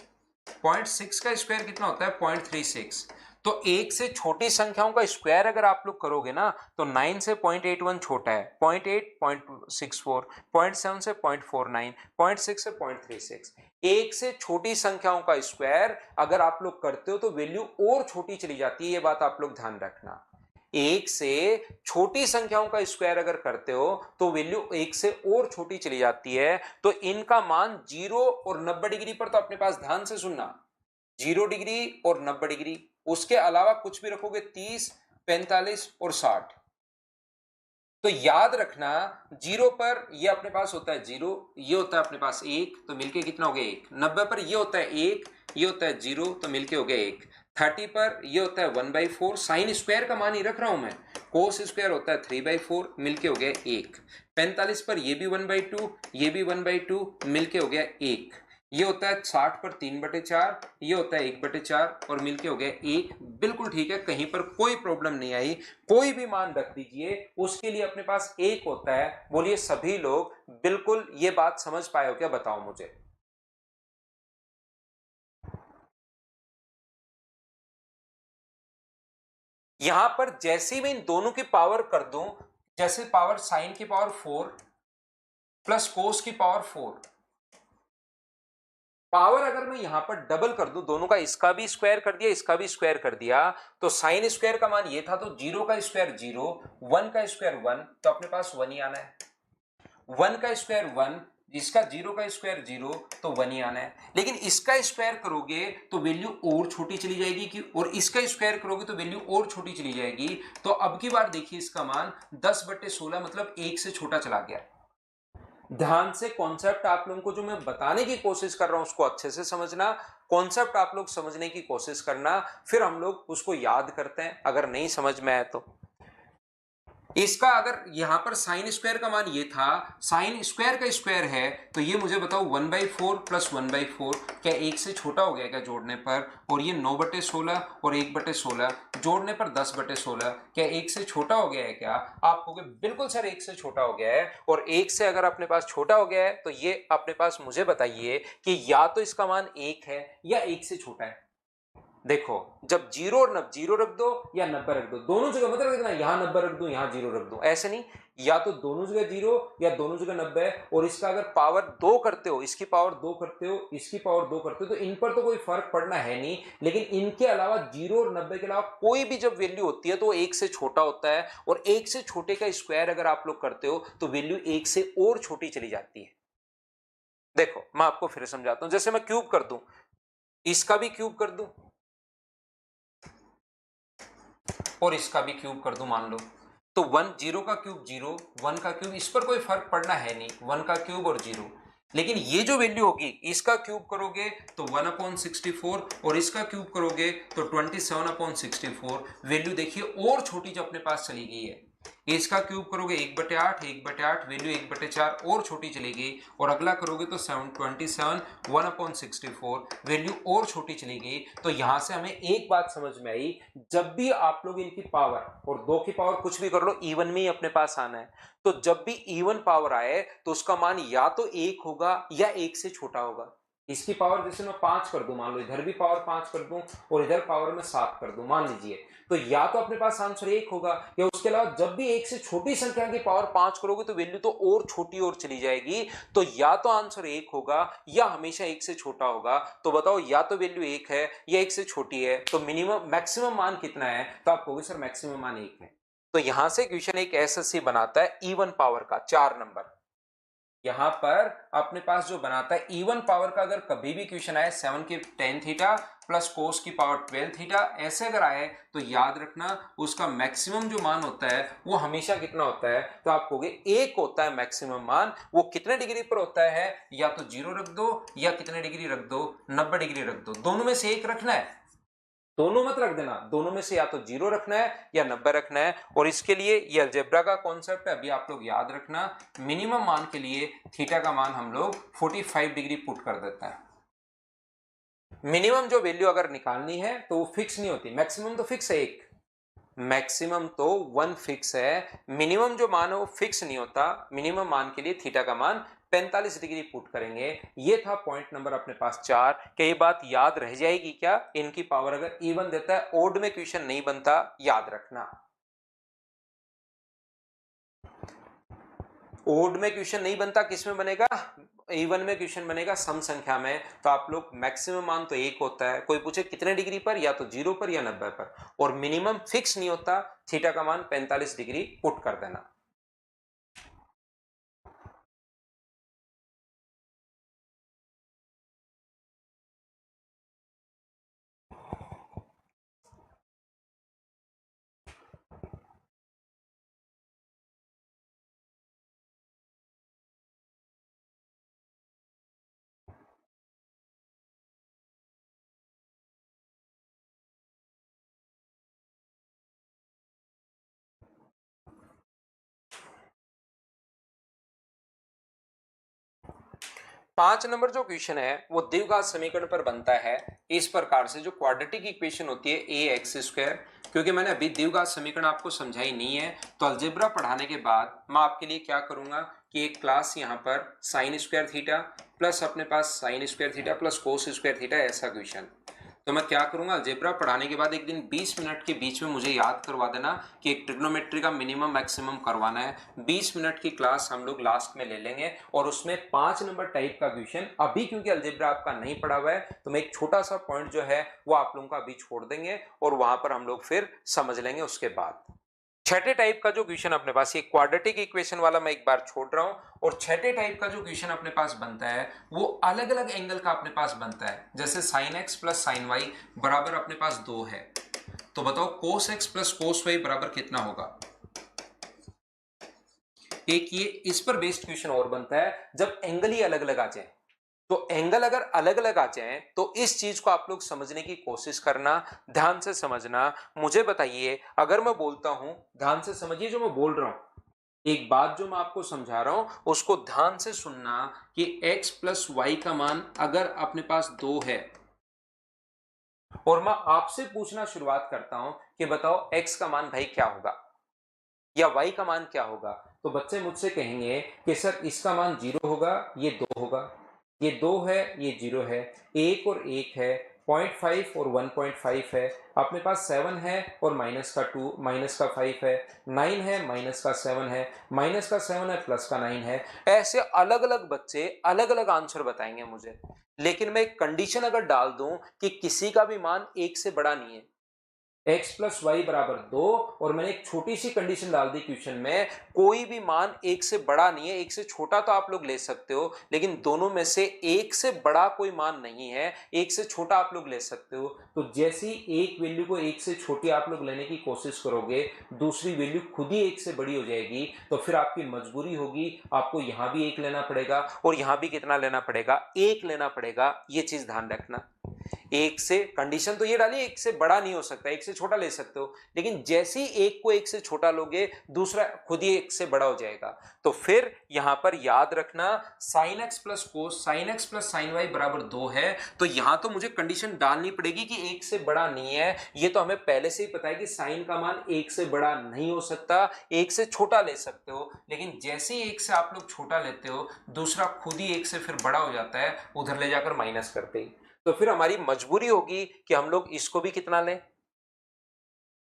0.6 का स्क्वायर कितना होता है 0.36। तो एक से छोटी संख्याओं का स्क्वायर अगर आप लोग करोगे ना तो 9 से 0.81 छोटा है, 0.8 0.64, 0.7 से 0.49, 0.6 से 0.36। एक से छोटी संख्याओं का स्क्वायर अगर आप लोग करते हो तो वैल्यू और छोटी चली जाती है, ये बात आप लोग ध्यान रखना। एक से छोटी संख्याओं का स्क्वायर अगर करते हो तो वैल्यू एक से और छोटी चली जाती है। तो इनका मान 0 और 90 डिग्री पर, तो अपने पास ध्यान से सुनना, 0 डिग्री और 90 डिग्री, उसके अलावा कुछ भी रखोगे 30, 45 और 60। तो याद रखना 0 पर ये अपने पास होता है 0, ये होता है अपने पास 1, तो मिलके कितना हो गया 1। 90 पर ये होता है 1, ये होता है 0, तो मिलके हो गया 1। 30 पर ये होता है 1/4, साइन स्क्वायर का मान ही रख रहा हूं मैं, कोस स्क्वायर होता है 3/4, मिलके हो गया 1। 45 पर ये भी 1/2, ये भी 1/2, मिलके हो गया 1। ये होता है 60 पर 3/4, ये होता है 1/4 और मिलके हो गया 1। बिल्कुल ठीक है, कहीं पर कोई प्रॉब्लम नहीं आई, कोई भी मान रख दीजिए, उसके लिए अपने पास 1 होता है। बोलिए सभी लोग बिल्कुल ये बात समझ पाए हो क्या, बताओ मुझे। यहां पर जैसे मैं इन दोनों की पावर कर दूं, जैसे पावर साइन की पावर 4 प्लस कोस की पावर 4, पावर अगर मैं यहां पर डबल कर दूं, दोनों का, इसका भी स्क्वायर कर दिया, इसका भी स्क्वायर कर दिया, तो साइन स्क्वायर का मान ये था, तो 0 का स्क्वायर 0, 1 का स्क्वायर 1, तो अपने पास 1 ही आना है। 1 का स्क्वायर 1, इसका 0 का स्क्वायर 0, तो 1 ही आना है। लेकिन इसका स्क्वायर करोगे तो वैल्यू और छोटी चली जाएगी कि, और इसका स्क्वायर करोगे तो वैल्यू और छोटी चली जाएगी। तो अब की बार देखिए इसका मान 10/16 मतलब 1 से छोटा चला गया। ध्यान से कॉन्सेप्ट आप लोगों को जो मैं बताने की कोशिश कर रहा हूं उसको अच्छे से समझना, कॉन्सेप्ट आप लोग समझने की कोशिश करना, फिर हम लोग उसको याद करते हैं अगर नहीं समझ में आए तो। इसका अगर यहां पर साइन स्क्वायर का मान ये था, साइन स्क्वायर का स्क्वायर है, तो ये मुझे बताओ 1/4 प्लस 1/4 क्या 1 से छोटा हो गया क्या जोड़ने पर? और ये 9/16 और 1/16 जोड़ने पर 10/16 क्या 1 से छोटा हो गया है क्या? आप कहोगे बिल्कुल सर 1 से छोटा हो गया है। और 1 से अगर अपने पास छोटा हो गया है तो ये अपने पास मुझे बताइए कि या तो इसका मान 1 है या 1 से छोटा है। देखो जब 0 और 90, 0 रख दो या 90 रख दो, दोनों जगह मतलब देखना, यहां 90 रख दो यहां 0 रख दो, ऐसे नहीं, या तो दोनों जगह 0 या दोनों जगह 90। और इसका अगर पावर 2 करते हो, इसकी पावर 2 करते हो, इसकी पावर 2 करते हो, तो इन पर तो कोई फर्क पड़ना है नहीं। लेकिन इनके अलावा 0 और 90 के अलावा कोई भी जब वैल्यू होती है तो वो 1 से छोटा होता है, और 1 से छोटे का स्क्वायर अगर आप लोग करते हो तो वैल्यू 1 से और छोटी चली जाती है। देखो मैं आपको फिर समझाता हूं, जैसे मैं क्यूब कर दूं, इसका भी क्यूब कर दूं और इसका भी क्यूब कर दूं मान लो, तो 1 0 का क्यूब 0, 1 का क्यूब, इस पर कोई फर्क पड़ना है नहीं, 1 का क्यूब और 0। लेकिन ये जो वैल्यू होगी, इसका क्यूब करोगे तो 1/64 और इसका क्यूब करोगे तो 27/64। वैल्यू देखिए और छोटी जो अपने पास चली गई है। इसका क्यूब करोगे 1/8, 1/8 वैल्यू 1/4 और छोटी चलेगी। और अगला करोगे तो 727, 1/64 वैल्यू और छोटी चली गई। तो यहां से हमें एक बात समझ में आई, जब भी आप लोग इनकी पावर और 2 की पावर कुछ भी कर लो, इवन में ही अपने पास आना है। तो जब भी इवन पावर आए तो उसका मान या तो 1 होगा या 1 से छोटा होगा। इसकी पावर जैसे मैं 5 कर दूं, मान लो इधर भी पावर 5 कर दूं और इधर पावर में 7 कर दूं, मान लीजिए, तो या तो अपने पास आंसर 1 होगा, या उसके अलावा जब भी 1 से छोटी संख्या की पावर 5 करोगे तो वैल्यू तो और छोटी और चली जाएगी। तो या तो आंसर 1 होगा या हमेशा 1 से छोटा होगा। तो बताओ या तो वैल्यू 1 है या 1 से छोटी है, तो मिनिमम मैक्सिमम मान कितना है? तो आप कहोगे सर मैक्सिमम मान 1 है। तो यहां से क्वेश्चन एक एसएससी बनाता है इवन पावर का 4 नंबर। यहां पर अपने पास जो बनाता है इवन पावर का, अगर कभी भी क्वेश्चन आए 7 की tan थीटा प्लस कोस की पावर 12 थीटा, ऐसे अगर आए तो याद रखना उसका मैक्सिमम जो मान होता है वो हमेशा कितना होता है? तो आप कहोगे 1 होता है मैक्सिमम मान। वो कितने डिग्री पर होता है? या तो 0 रख दो या कितने डिग्री रख दो, 90 डिग्री रख दो, दोनों में से एक रखना है, दोनों मत रख देना, दोनों में से या तो 0 रखना है या 90 रखना है। और इसके लिए ये अलजेब्रा का कॉन्सेप्ट है, अभी आप लोग याद रखना, मिनिमम मान के लिए थीटा का मान हम लोग 45 डिग्री पुट कर देते हैं। मिनिमम जो वैल्यू अगर निकालनी है तो वो फिक्स नहीं होती, मैक्सिमम तो फिक्स है, एक मैक्सिमम तो 1 फिक्स है, मिनिमम जो मान है वो फिक्स नहीं होता। मिनिमम मान के लिए थीटा का मान 45 डिग्री पुट करेंगे। ये था पॉइंट नंबर अपने पास 4। क्या ये बात याद रह जाएगी क्या? इनकी पावर अगर इवन देता है, ओड में क्वेश्चन नहीं बनता, याद रखना। ओड में क्वेश्चन नहीं बनता, किस में बनेगा? इवन में क्वेश्चन बनेगा, सम संख्या में। तो आप लोग मैक्सिमम मान तो 1 होता है, कोई पूछे कितने डिग्री पर, या तो 0 पर या 90 पर, और मिनिमम फिक्स नहीं होता। थीटा का मान 45 डिग्री पुट कर देना। पांच नंबर जो क्वेश्चन है वो द्विघात समीकरण पर बनता है इस प्रकार से। जो क्वाड्रेटिक इक्वेशन होती है ए एक्स स्क्वायर, क्योंकि मैंने अभी द्विघात समीकरण आपको समझाई नहीं है, तो अलजेब्रा पढ़ाने के बाद मैं आपके लिए क्या करूंगा कि एक क्लास यहाँ पर साइन स्क्वायर थीटा प्लस अपने पास sine square theta plus cos square theta, ऐसा क्वेश्चन। तो मैं क्या करूंगा, अलजेब्रा पढ़ाने के बाद एक दिन 20 मिनट के बीच में मुझे याद करवा देना कि एक ट्रिग्नोमेट्री का मिनिमम मैक्सिमम करवाना है। 20 मिनट की क्लास हम लोग लास्ट में ले लेंगे, और उसमें 5 नंबर टाइप का क्वेश्चन, अभी क्योंकि अलजेब्रा आपका नहीं पढ़ा हुआ है तो मैं एक छोटा सा पॉइंट जो है वो आप लोगों का अभी छोड़ देंगे, और वहां पर हम लोग फिर समझ लेंगे उसके बाद। छठे टाइप का जो क्वेश्चन अपने पास, ये क्वाड्रेटिक इक्वेशन वाला मैं एक बार छोड़ रहा हूं, और छठे टाइप का जो क्वेश्चन अपने पास बनता है वो अलग अलग एंगल का अपने पास बनता है। जैसे sine X plus sine Y बराबर अपने पास 2 है, तो बताओ cos X plus cos Y बराबर कितना होगा। एक ये इस पर बेस्ड क्वेश्चन और बनता है जब एंगल ही अलग अलग आ जाए। तो एंगल अगर अलग अलग आ जाए तो इस चीज को आप लोग समझने की कोशिश करना, ध्यान से समझना। मुझे बताइए, अगर मैं बोलता हूं, ध्यान से समझिए जो मैं बोल रहा हूं, एक बात जो मैं आपको समझा रहा हूं उसको ध्यान से सुनना कि x प्लस वाई का मान अगर अपने पास 2 है, और मैं आपसे पूछना शुरुआत करता हूं कि बताओ x का मान भाई क्या होगा या y का मान क्या होगा, तो बच्चे मुझसे कहेंगे कि सर इसका मान 0 होगा, ये 2 होगा, ये 2 है, ये 0 है, 1 और 1 है, 0.5 और 1.5 है, अपने पास 7 है और माइनस का 2 माइनस का 5 है, 9 है माइनस का 7 है, माइनस का 7 है प्लस का 9 है। ऐसे अलग अलग बच्चे अलग अलग आंसर बताएंगे मुझे, लेकिन मैं एक कंडीशन अगर डाल दूं कि किसी का भी मान 1 से बड़ा नहीं है, x प्लस वाई बराबर 2, और मैंने एक छोटी सी कंडीशन डाल दी क्वेश्चन में, कोई भी मान 1 से बड़ा नहीं है, 1 से छोटा तो आप लोग ले सकते हो, लेकिन दोनों में से 1 से बड़ा कोई मान नहीं है, 1 से छोटा आप लोग ले सकते हो। तो जैसी एक वैल्यू को 1 से छोटी आप लोग लेने की कोशिश करोगे, दूसरी वैल्यू खुद ही 1 से बड़ी हो जाएगी, तो फिर आपकी मजबूरी होगी, आपको यहां भी 1 लेना पड़ेगा और यहां भी कितना लेना पड़ेगा, 1 लेना पड़ेगा। ये चीज ध्यान रखना। एक से कंडीशन तो ये डाली, एक से बड़ा नहीं हो सकता, एक से छोटा ले सकते हो, लेकिन जैसे ही एक को एक से छोटा लोगे दूसरा खुद ही एक से बड़ा हो जाएगा। तो फिर यहां पर याद रखना, sine X plus cos, sine X plus sine Y बराबर 2 है, तो यहां तो मुझे कंडीशन डालनी पड़ेगी कि एक से बड़ा नहीं है। ये तो हमें पहले से ही पता है कि साइन का मान एक से बड़ा नहीं हो सकता, एक से छोटा ले सकते हो, लेकिन जैसे ही एक से आप लोग छोटा लेते हो दूसरा खुद ही एक से फिर बड़ा हो जाता है, उधर ले जाकर माइनस करते ही। तो फिर हमारी मजबूरी होगी कि हम लोग इसको भी कितना लें।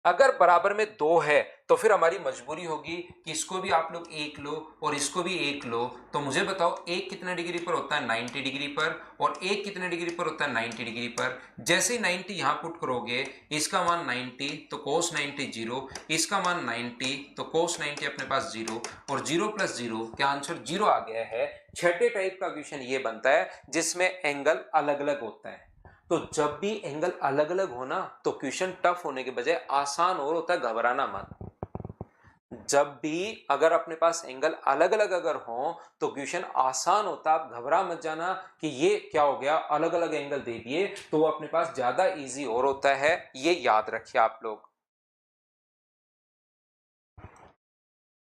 अगर बराबर में 2 है तो फिर हमारी मजबूरी होगी कि इसको भी आप लोग 1 लो और इसको भी 1 लो। तो मुझे बताओ एक कितने डिग्री पर होता है, 90 डिग्री पर, और एक कितने डिग्री पर होता है, 90 डिग्री पर। जैसे ही 90 यहां पुट करोगे, इसका मान 90 तो cos 90 0, इसका मान 90 तो cos 90 अपने पास 0, और 0 प्लस 0 क्या आंसर 0 आ गया है। छठे टाइप का क्वेश्चन ये बनता है जिसमें एंगल अलग अलग होता है। तो जब भी एंगल अलग अलग हो ना तो क्वेश्चन टफ होने के बजाय आसान और होता है, घबराना मत। जब भी अगर अपने पास एंगल अलग अलग अगर हो तो क्वेश्चन आसान होता, आप घबरा मत जाना कि ये क्या हो गया, अलग अलग एंगल दे दिए, तो वो अपने पास ज्यादा इजी और होता है, ये याद रखिए आप लोग।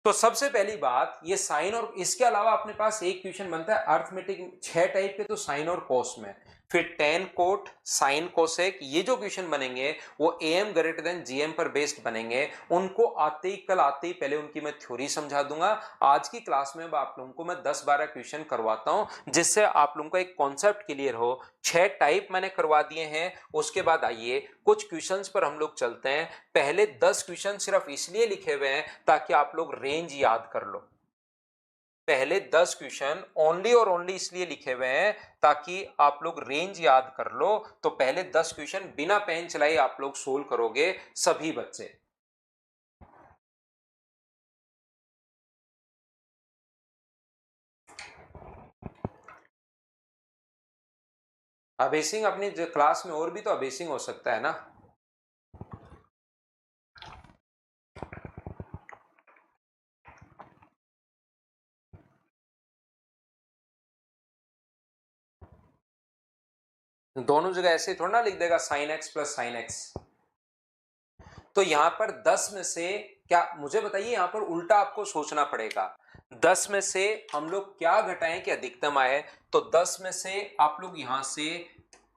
तो सबसे पहली बात ये साइन, और इसके अलावा अपने पास एक क्वेश्चन बनता है अर्थमेटिक, 6 टाइप के तो साइन और कॉस में। फिर टेन कोट साइन कोसेक, ये जो क्वेश्चन बनेंगे वो am ग्रेटर देन gm पर बेस्ड बनेंगे। उनको आते ही कल आते ही पहले उनकी मैं थ्योरी समझा दूंगा। आज की क्लास में आप लोगों को मैं 10-12 क्वेश्चन करवाता हूं जिससे आप लोगों को एक कॉन्सेप्ट क्लियर हो। 6 टाइप मैंने करवा दिए हैं। उसके बाद आइए कुछ क्वेश्चंस पर हम लोग चलते हैं। पहले 10 क्वेश्चन सिर्फ इसलिए लिखे हुए हैं ताकि आप लोग रेंज याद कर लो। पहले 10 क्वेश्चन ओनली और ओनली इसलिए लिखे हुए हैं ताकि आप लोग रेंज याद कर लो। तो पहले 10 क्वेश्चन बिना पेन चलाए आप लोग सोल्व करोगे सभी बच्चे। अबेसिंग अपनी क्लास में और भी तो अबेसिंग हो सकता है ना। दोनों जगह ऐसे थोड़ा ना लिख देगा sign X plus sine x. तो यहां पर 10 में से क्या, मुझे बताइए, यहां पर उल्टा आपको सोचना पड़ेगा। 10 में से हम लोग क्या घटाएं कि अधिकतम आए। तो 10 में से आप लोग यहां से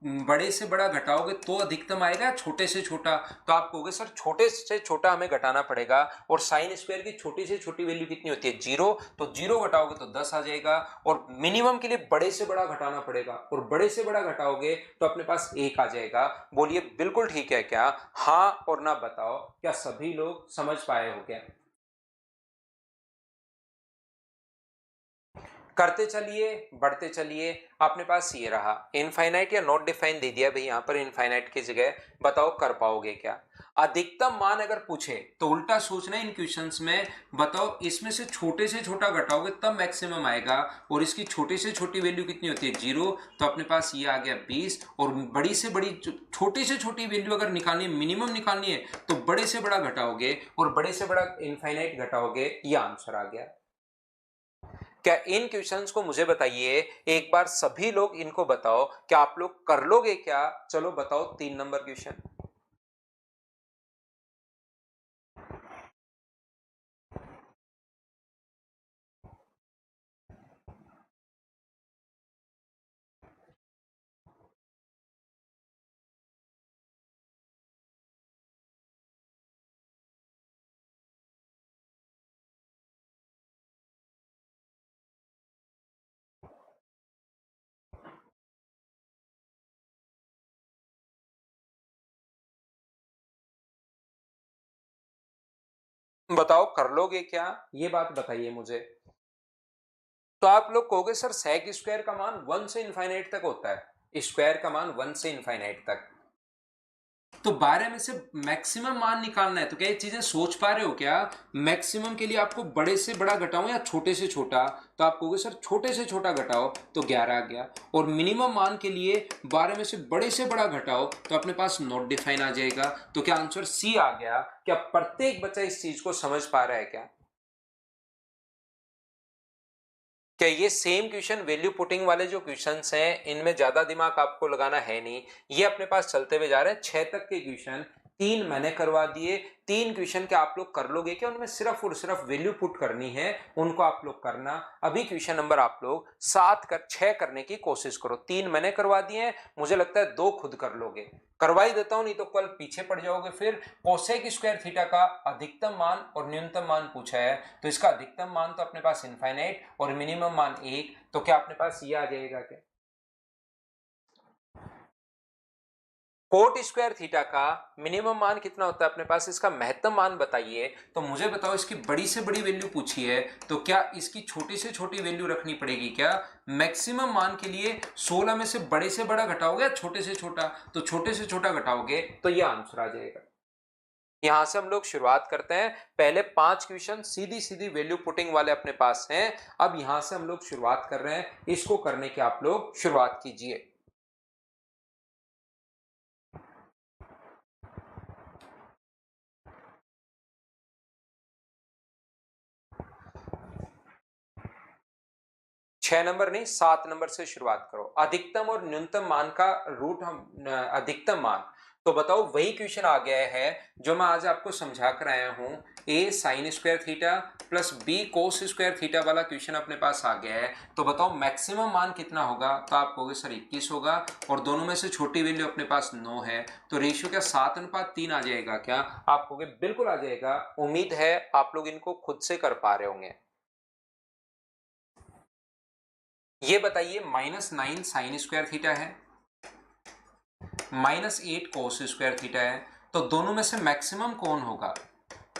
बड़े से बड़ा घटाओगे तो अधिकतम आएगा, छोटे से छोटा। तो आप कहोगे सर छोटे से छोटा हमें घटाना पड़ेगा, और साइन स्क्वायर की छोटी से छोटी वैल्यू कितनी होती है, 0। तो 0 घटाओगे तो 10 आ जाएगा, और मिनिमम के लिए बड़े से बड़ा घटाना पड़ेगा, और बड़े से बड़ा घटाओगे तो अपने पास 1 आ जाएगा। बोलिए बिल्कुल ठीक है क्या? हाँ और ना बताओ, क्या सभी लोग समझ पाए हो क्या? करते चलिए, बढ़ते चलिए। अपने पास ये रहा इनफाइनाइट या नॉट डिफाइन दे दिया भाई, यहां पर इनफाइनाइट की जगह बताओ कर पाओगे क्या। अधिकतम मान अगर पूछे तो उल्टा सोचना है इन क्वेश्चंस में। बताओ इसमें से छोटा घटाओगे तब मैक्सिमम आएगा, और इसकी छोटी से छोटी वैल्यू कितनी होती है, 0। तो अपने पास ये आ गया 20, और बड़ी से बड़ी छोटी से छोटी वैल्यू अगर निकालनी है, मिनिमम निकालनी है, तो बड़े से बड़ा घटाओगे, और बड़े से बड़ा इनफाइनाइट घटाओगे, ये आंसर आ गया। क्या इन क्वेश्चंस को मुझे बताइए एक बार, सभी लोग इनको बताओ, क्या आप लोग कर लोगे क्या? चलो बताओ 3 नंबर क्वेश्चन। बताओ कर लोगे क्या, ये बात बताइए मुझे। तो आप लोग कहोगे सर सेक स्क्वायर का मान 1 से इनफाइनाइट तक होता है, स्क्वायर का मान 1 से इनफाइनाइट तक। तो 12 में से मैक्सिमम मान निकालना है, तो क्या ये चीजें सोच पा रहे हो क्या? मैक्सिमम के लिए आपको बड़े से बड़ा घटाओ या छोटे से छोटा? तो आप कहोगे सर छोटे से छोटा घटाओ, तो 11 आ गया। और मिनिमम मान के लिए 12 में से बड़े से बड़ा घटाओ, तो अपने पास नॉट डिफाइन आ जाएगा। तो क्या आंसर सी आ गया? क्या प्रत्येक बच्चा इस चीज को समझ पा रहा है क्या? क्या ये सेम क्वेश्चन वैल्यू पुटिंग वाले जो क्वेश्चंस हैं इनमें ज्यादा दिमाग आपको लगाना है नहीं, ये अपने पास चलते हुए जा रहे हैं। 6 तक के क्वेश्चन 3 मैंने करवा दिए। 3 क्वेश्चन के आप लोग कर लोगे क्या? उनमें सिर्फ और सिर्फ वैल्यू पुट करनी है, उनको आप लोग करना। अभी क्वेश्चन नंबर आप लोग 6 करने की कोशिश करो। 3 मैंने करवा दिए हैं, मुझे लगता है 2 खुद कर लोगे। करवा ही देता हूं, नहीं तो कल पीछे पड़ जाओगे। फिर कोसेक स्क्वायर थीटा का अधिकतम मान और न्यूनतम मान पूछा है, तो इसका अधिकतम मान तो अपने पास इनफाइनाइट और मिनिमम मान 1। तो क्या अपने पास ये आ जाएगा क्या? कोट स्क्वायर थीटा का मिनिमम मान कितना होता है अपने पास, इसका महत्तम मान बताइए। तो मुझे बताओ इसकी बड़ी से बड़ी वैल्यू पूछी है, तो क्या इसकी छोटी से छोटी वैल्यू रखनी पड़ेगी क्या? मैक्सिमम मान के लिए 16 में से बड़े से बड़ा घटाओगे या छोटे से छोटा? तो छोटे से छोटा घटाओगे, तो ये आंसर आ जाएगा। यहां से हम लोग शुरुआत करते हैं। पहले 5 क्वेश्चन सीधी सीधी वैल्यू पुटिंग वाले अपने पास हैं। अब यहां से हम लोग शुरुआत कर रहे हैं, इसको करने की आप लोग शुरुआत कीजिए। 6 नंबर नहीं, 7 नंबर से शुरुआत करो। अधिकतम और न्यूनतम मान का रूट हम अधिकतम मान तो बताओ वही क्वेश्चन आ गया है जो मैं आज आपको समझा कर आया हूं। A sine square theta plus B cos square theta वाला क्वेश्चन अपने पास आ गया है। तो बताओ मैक्सिमम मान कितना होगा? तो आप कहोगे सर 21 होगा, और दोनों में से छोटी वैल्यू अपने पास 9 है, तो रेशियो क्या 7:3 आ जाएगा क्या? आप कहोगे बिल्कुल आ जाएगा। उम्मीद है आप लोग इनको खुद से कर पा रहे होंगे। ये बताइए -9 साइन स्क्वायर थीटा है, -8 कोस स्क्वायर थीटा है, तो दोनों में से मैक्सिमम कौन होगा?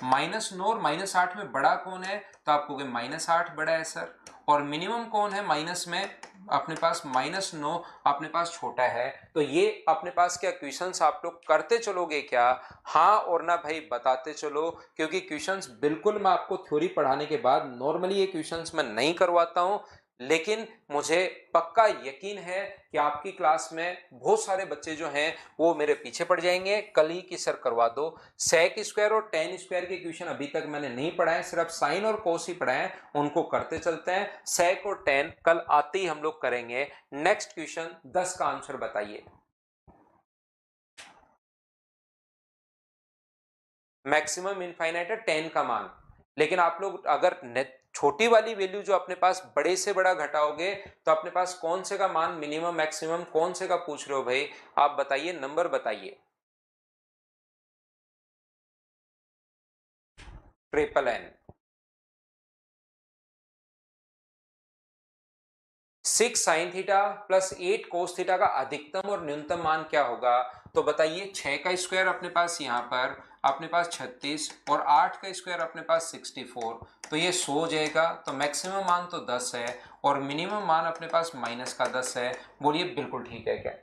-9 और -8 में बड़ा कौन है? तो आप कहोगे -8 बड़ा है सर। और मिनिमम कौन है माइनस में? अपने पास -9 अपने पास छोटा है। तो ये अपने पास क्या क्वेश्चंस आप लोग करते चलोगे क्या? हाँ और ना भाई बताते चलो, क्योंकि क्वेश्चंस बिल्कुल मैं आपको थ्योरी पढ़ाने के बाद नॉर्मली ये क्वेश्चंस मैं नहीं करवाता हूं, लेकिन मुझे पक्का यकीन है कि आपकी क्लास में बहुत सारे बच्चे जो हैं वो मेरे पीछे पड़ जाएंगे कल ही कि सर करवा दो। सेक स्क्वायर और टेन स्क्वायर के क्वेश्चन अभी तक मैंने नहीं पढ़ाए, सिर्फ साइन और कोस ही पढ़ाए, उनको करते चलते हैं। सेक और टेन कल आते ही हम लोग करेंगे। नेक्स्ट क्वेश्चन 10 का आंसर बताइए। मैक्सिमम इनफाइनाइट है 10 का मान, लेकिन आप लोग अगर छोटी वाली वैल्यू जो अपने पास बड़े से बड़ा घटाओगे तो अपने पास कौन से का मान मिनिमम मैक्सिमम कौन से का पूछ रहे हो भाई? आप बताइए, नंबर बताइए। Triple N. 6 sine theta plus 8 cos theta का अधिकतम और न्यूनतम मान क्या होगा? तो बताइए 6 का स्क्वायर अपने पास यहाँ पर अपने पास 36 और 8 का स्क्वायर अपने पास 64, तो ये 100 हो जाएगा। तो मैक्सिमम मान तो 10 है और मिनिमम मान अपने पास माइनस का 10 है। बोलिए बिल्कुल ठीक है क्या?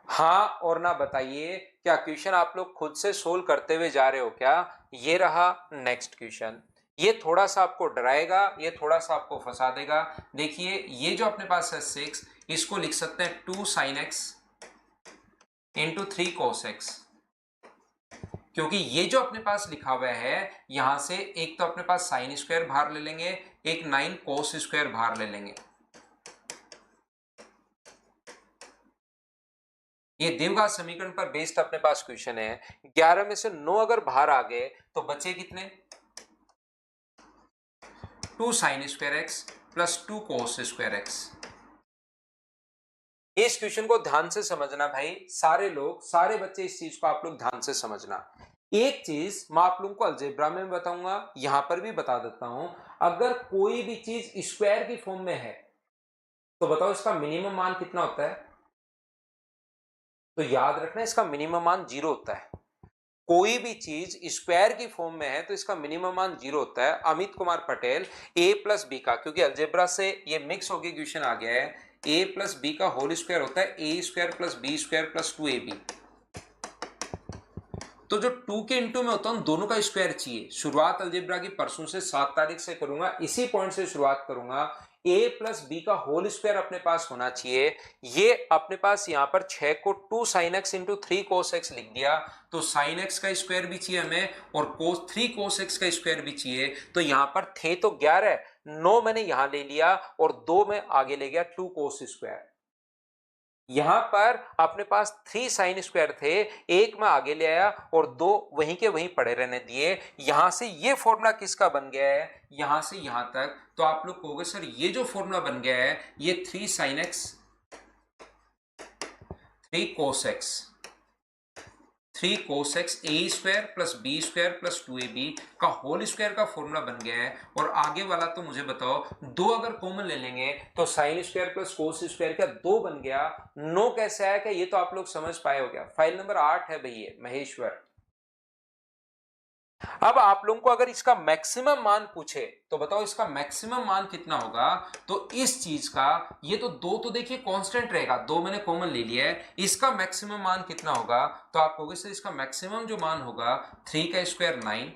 हाँ और ना बताइए, क्या क्वेश्चन आप लोग खुद से सोल्व करते हुए जा रहे हो क्या? ये रहा नेक्स्ट क्वेश्चन। ये थोड़ा सा आपको डराएगा, ये थोड़ा सा आपको फंसा देगा। देखिए ये जो अपने पास है 6, इसको लिख सकते हैं 2 sin x into 3 cos x, क्योंकि ये जो अपने पास लिखा हुआ है यहां से एक तो अपने पास साइन स्क्वायर बाहर ले लेंगे, एक 9 कोस स्क्वायर बाहर ले लेंगे। ये द्विघात समीकरण पर बेस्ड अपने पास क्वेश्चन है। 11 में से 9 अगर बाहर आ गए तो बचे कितने? 2 साइन स्क्वायर एक्स प्लस 2 कोस स्क्वायर एक्स। इस क्वेश्चन को ध्यान से समझना भाई, सारे लोग सारे बच्चे इस चीज को आप लोग ध्यान से समझना। एक चीज मैं आप लोगों को अलजेब्रा में बताऊंगा, यहां पर भी बता देता हूं। अगर कोई भी चीज स्क्वायर की फॉर्म में है तो बताओ इसका मिनिमम मान कितना होता है? तो याद रखना इसका मिनिमम मान 0 होता है। कोई भी चीज स्क्वायर की फॉर्म में है तो इसका मिनिमम मान 0 होता है। अमित कुमार पटेल ए प्लस बी का, क्योंकि अलजेब्रा से ये मिक्स होकर क्वेश्चन आ गया है, ए प्लस बी का होल स्क्वायर होता है A square plus B square plus 2ab। तो जो 2 के इंटू में होता है दोनों का स्क्वायर चाहिए। शुरुआत अलजेब्रा की परसों से 7 तारीख से करूंगा, इसी पॉइंट से शुरुआत करूंगा। a प्लस बी का होल स्क्वायर अपने पास होना चाहिए। ये अपने पास यहाँ पर 6 को 2 sine x into 3 cos x लिख दिया, तो साइन एक्स का स्क्वायर भी चाहिए हमें और कोस 3 कोस एक्स का स्क्वायर भी चाहिए। तो यहाँ पर थे तो 11, 9 मैंने यहां ले लिया और 2 में आगे ले गया 2 कोस स्क्वायर। यहां पर अपने पास 3 साइन स्क्वायर थे, एक में आगे ले आया और 2 वहीं के वहीं पड़े रहने दिए। यहां से ये फॉर्मूला किसका बन गया है? यहां से यहां तक। तो आप लोग कहोगे सर ये जो फॉर्मूला बन गया है ये 3 sine X 3 cos X 3 cos X A square plus B square plus 2ab का होल स्क्वायर का फॉर्मूला बन गया है। और आगे वाला तो मुझे बताओ, 2 अगर कॉमन ले लेंगे तो sign square plus cos square क्या 2 बन गया? 9 कैसे आया? क्या ये तो आप लोग समझ पाए हो क्या? फाइल नंबर 8 है भैया महेश्वर। अब आप लोगों को अगर इसका मैक्सिमम मान पूछे तो बताओ इसका मैक्सिमम मान कितना होगा? तो इस चीज का ये तो 2 तो देखिए कांस्टेंट रहेगा, 2 मैंने कॉमन ले लिया है, इसका मैक्सिमम मान कितना होगा? तो आप कहोगे सर इसका मैक्सिमम जो मान होगा 3 का स्क्वायर 9,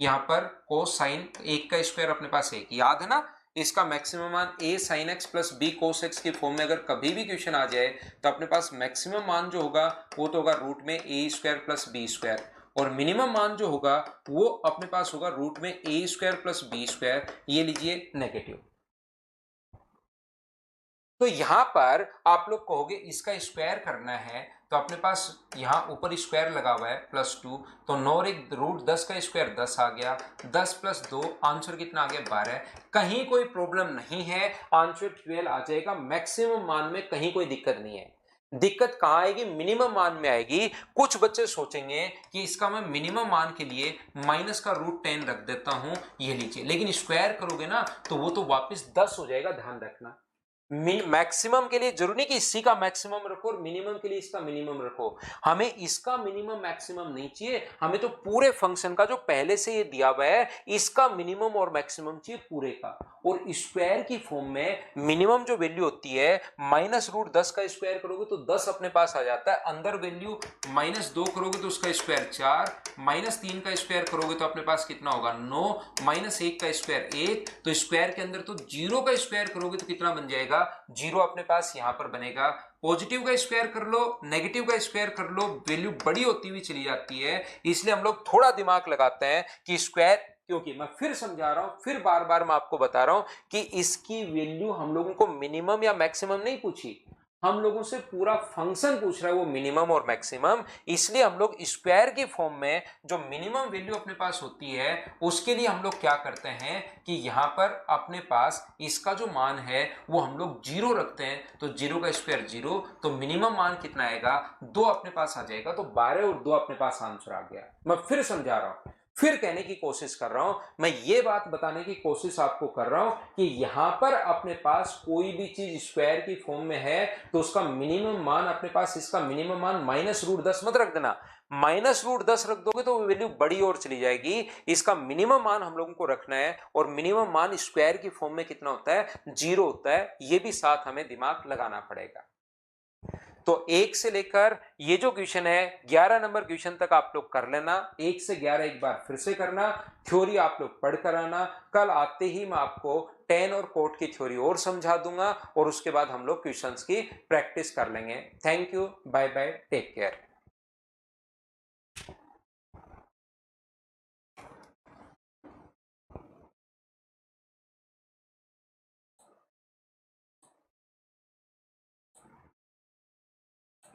यहां पर कोस साइन 1 का स्क्वायर अपने पास 1, याद है ना? इसका मैक्सिमम मान a sin x plus b cos x की फॉर्म में अगर कभी भी क्वेश्चन आ जाए तो अपने पास मैक्सिमम मान जो होगा वो तो होगा रूट में a square plus b square, और मिनिमम मान जो होगा वो अपने पास होगा रूट में a square plus b square. ये लीजिए नेगेटिव। तो यहां पर आप लोग कहोगे इसका स्क्वायर करना है, तो अपने पास यहां ऊपर स्क्वायर लगा हुआ है +2, तो 9 और 1 रूट 10 का स्क्वायर 10 आ गया, 10 + 2 आंसर कितना आ गया 12। कहीं कोई प्रॉब्लम नहीं है, आंसर 12 आ जाएगा, मैक्सिमम मान में कहीं कोई दिक्कत नहीं है। दिक्कत कहां आएगी, मिनिमम मान में आएगी। कुछ बच्चे सोचेंगे कि इसका मैं मिनिमम मान के लिए माइनस का √10 रख देता हूं, ये लीजिए, लेकिन स्क्वायर करोगे ना तो वो तो वापस 10 हो जाएगा, ध्यान रखना। मैक्सिमम के लिए जरूरी नहीं कि इसी का मैक्सिमम रखो और मिनिमम के लिए इसका मिनिमम रखो, हमें इसका मिनिमम मैक्सिमम नहीं चाहिए, हमें तो पूरे फंक्शन का जो पहले से ये दिया हुआ है इसका मिनिमम और मैक्सिमम चाहिए पूरे का। और स्क्वायर की फॉर्म में मिनिमम जो वैल्यू होती है -√10 का स्क्वायर करोगे तो 10 अपने पास आ जाता है, अंदर वैल्यू -2 करोगे तो उसका स्क्वायर 4, -3 का स्क्वायर करोगे तो अपने पास कितना होगा 9, -1 का स्क्वायर 1, तो स्क्वायर के अंदर तो 0 का स्क्वायर करोगे तो कितना बन जाएगा 0 अपने पास यहां पर बनेगा। पॉजिटिव का स्क्वायर कर लो, नेगेटिव का स्क्वायर कर लो, वैल्यू बड़ी होती हुई चली जाती है, इसलिए हम लोग थोड़ा दिमाग लगाते हैं कि स्क्वायर, क्योंकि मैं फिर समझा रहा हूं, फिर बार बार मैं आपको बता रहा हूं कि इसकी वैल्यू हम लोगों को मिनिमम या मैक्सिमम नहीं पूछी, हम लोगों से पूरा फंक्शन पूछ रहा है वो मिनिमम और मैक्सिमम, इसलिए हम लोग स्क्वायर की फॉर्म में जो मिनिमम वैल्यू अपने पास होती है उसके लिए हम लोग क्या करते हैं कि यहां पर अपने पास इसका जो मान है वो हम लोग 0 रखते हैं, तो 0 का स्क्वायर 0, तो मिनिमम मान कितना आएगा 2 अपने पास आ जाएगा, तो 12 और 2 अपने पास आंसर आ गया। मैं फिर समझा रहा हूं, फिर कहने की कोशिश कर रहा हूं, मैं ये बात बताने की कोशिश आपको कर रहा हूं कि यहां पर अपने पास कोई भी चीज स्क्वायर की फॉर्म में है तो उसका मिनिमम मान अपने पास, इसका मिनिमम मान -√10 मत रख देना, -√10 रख दोगे तो वैल्यू बड़ी और चली जाएगी, इसका मिनिमम मान हम लोगों को रखना है, और मिनिमम मान स्क्वायर की फॉर्म में कितना होता है 0 होता है, ये भी साथ हमें दिमाग लगाना पड़ेगा। तो 1 से लेकर ये जो क्वेश्चन है 11 नंबर क्वेश्चन तक आप लोग कर लेना, 1 से 11 एक बार फिर से करना, थ्योरी आप लोग पढ़ कर आना, कल आते ही मैं आपको टेन और कोट की थ्योरी और समझा दूंगा और उसके बाद हम लोग क्वेश्चंस की प्रैक्टिस कर लेंगे। Thank you, bye bye, take care.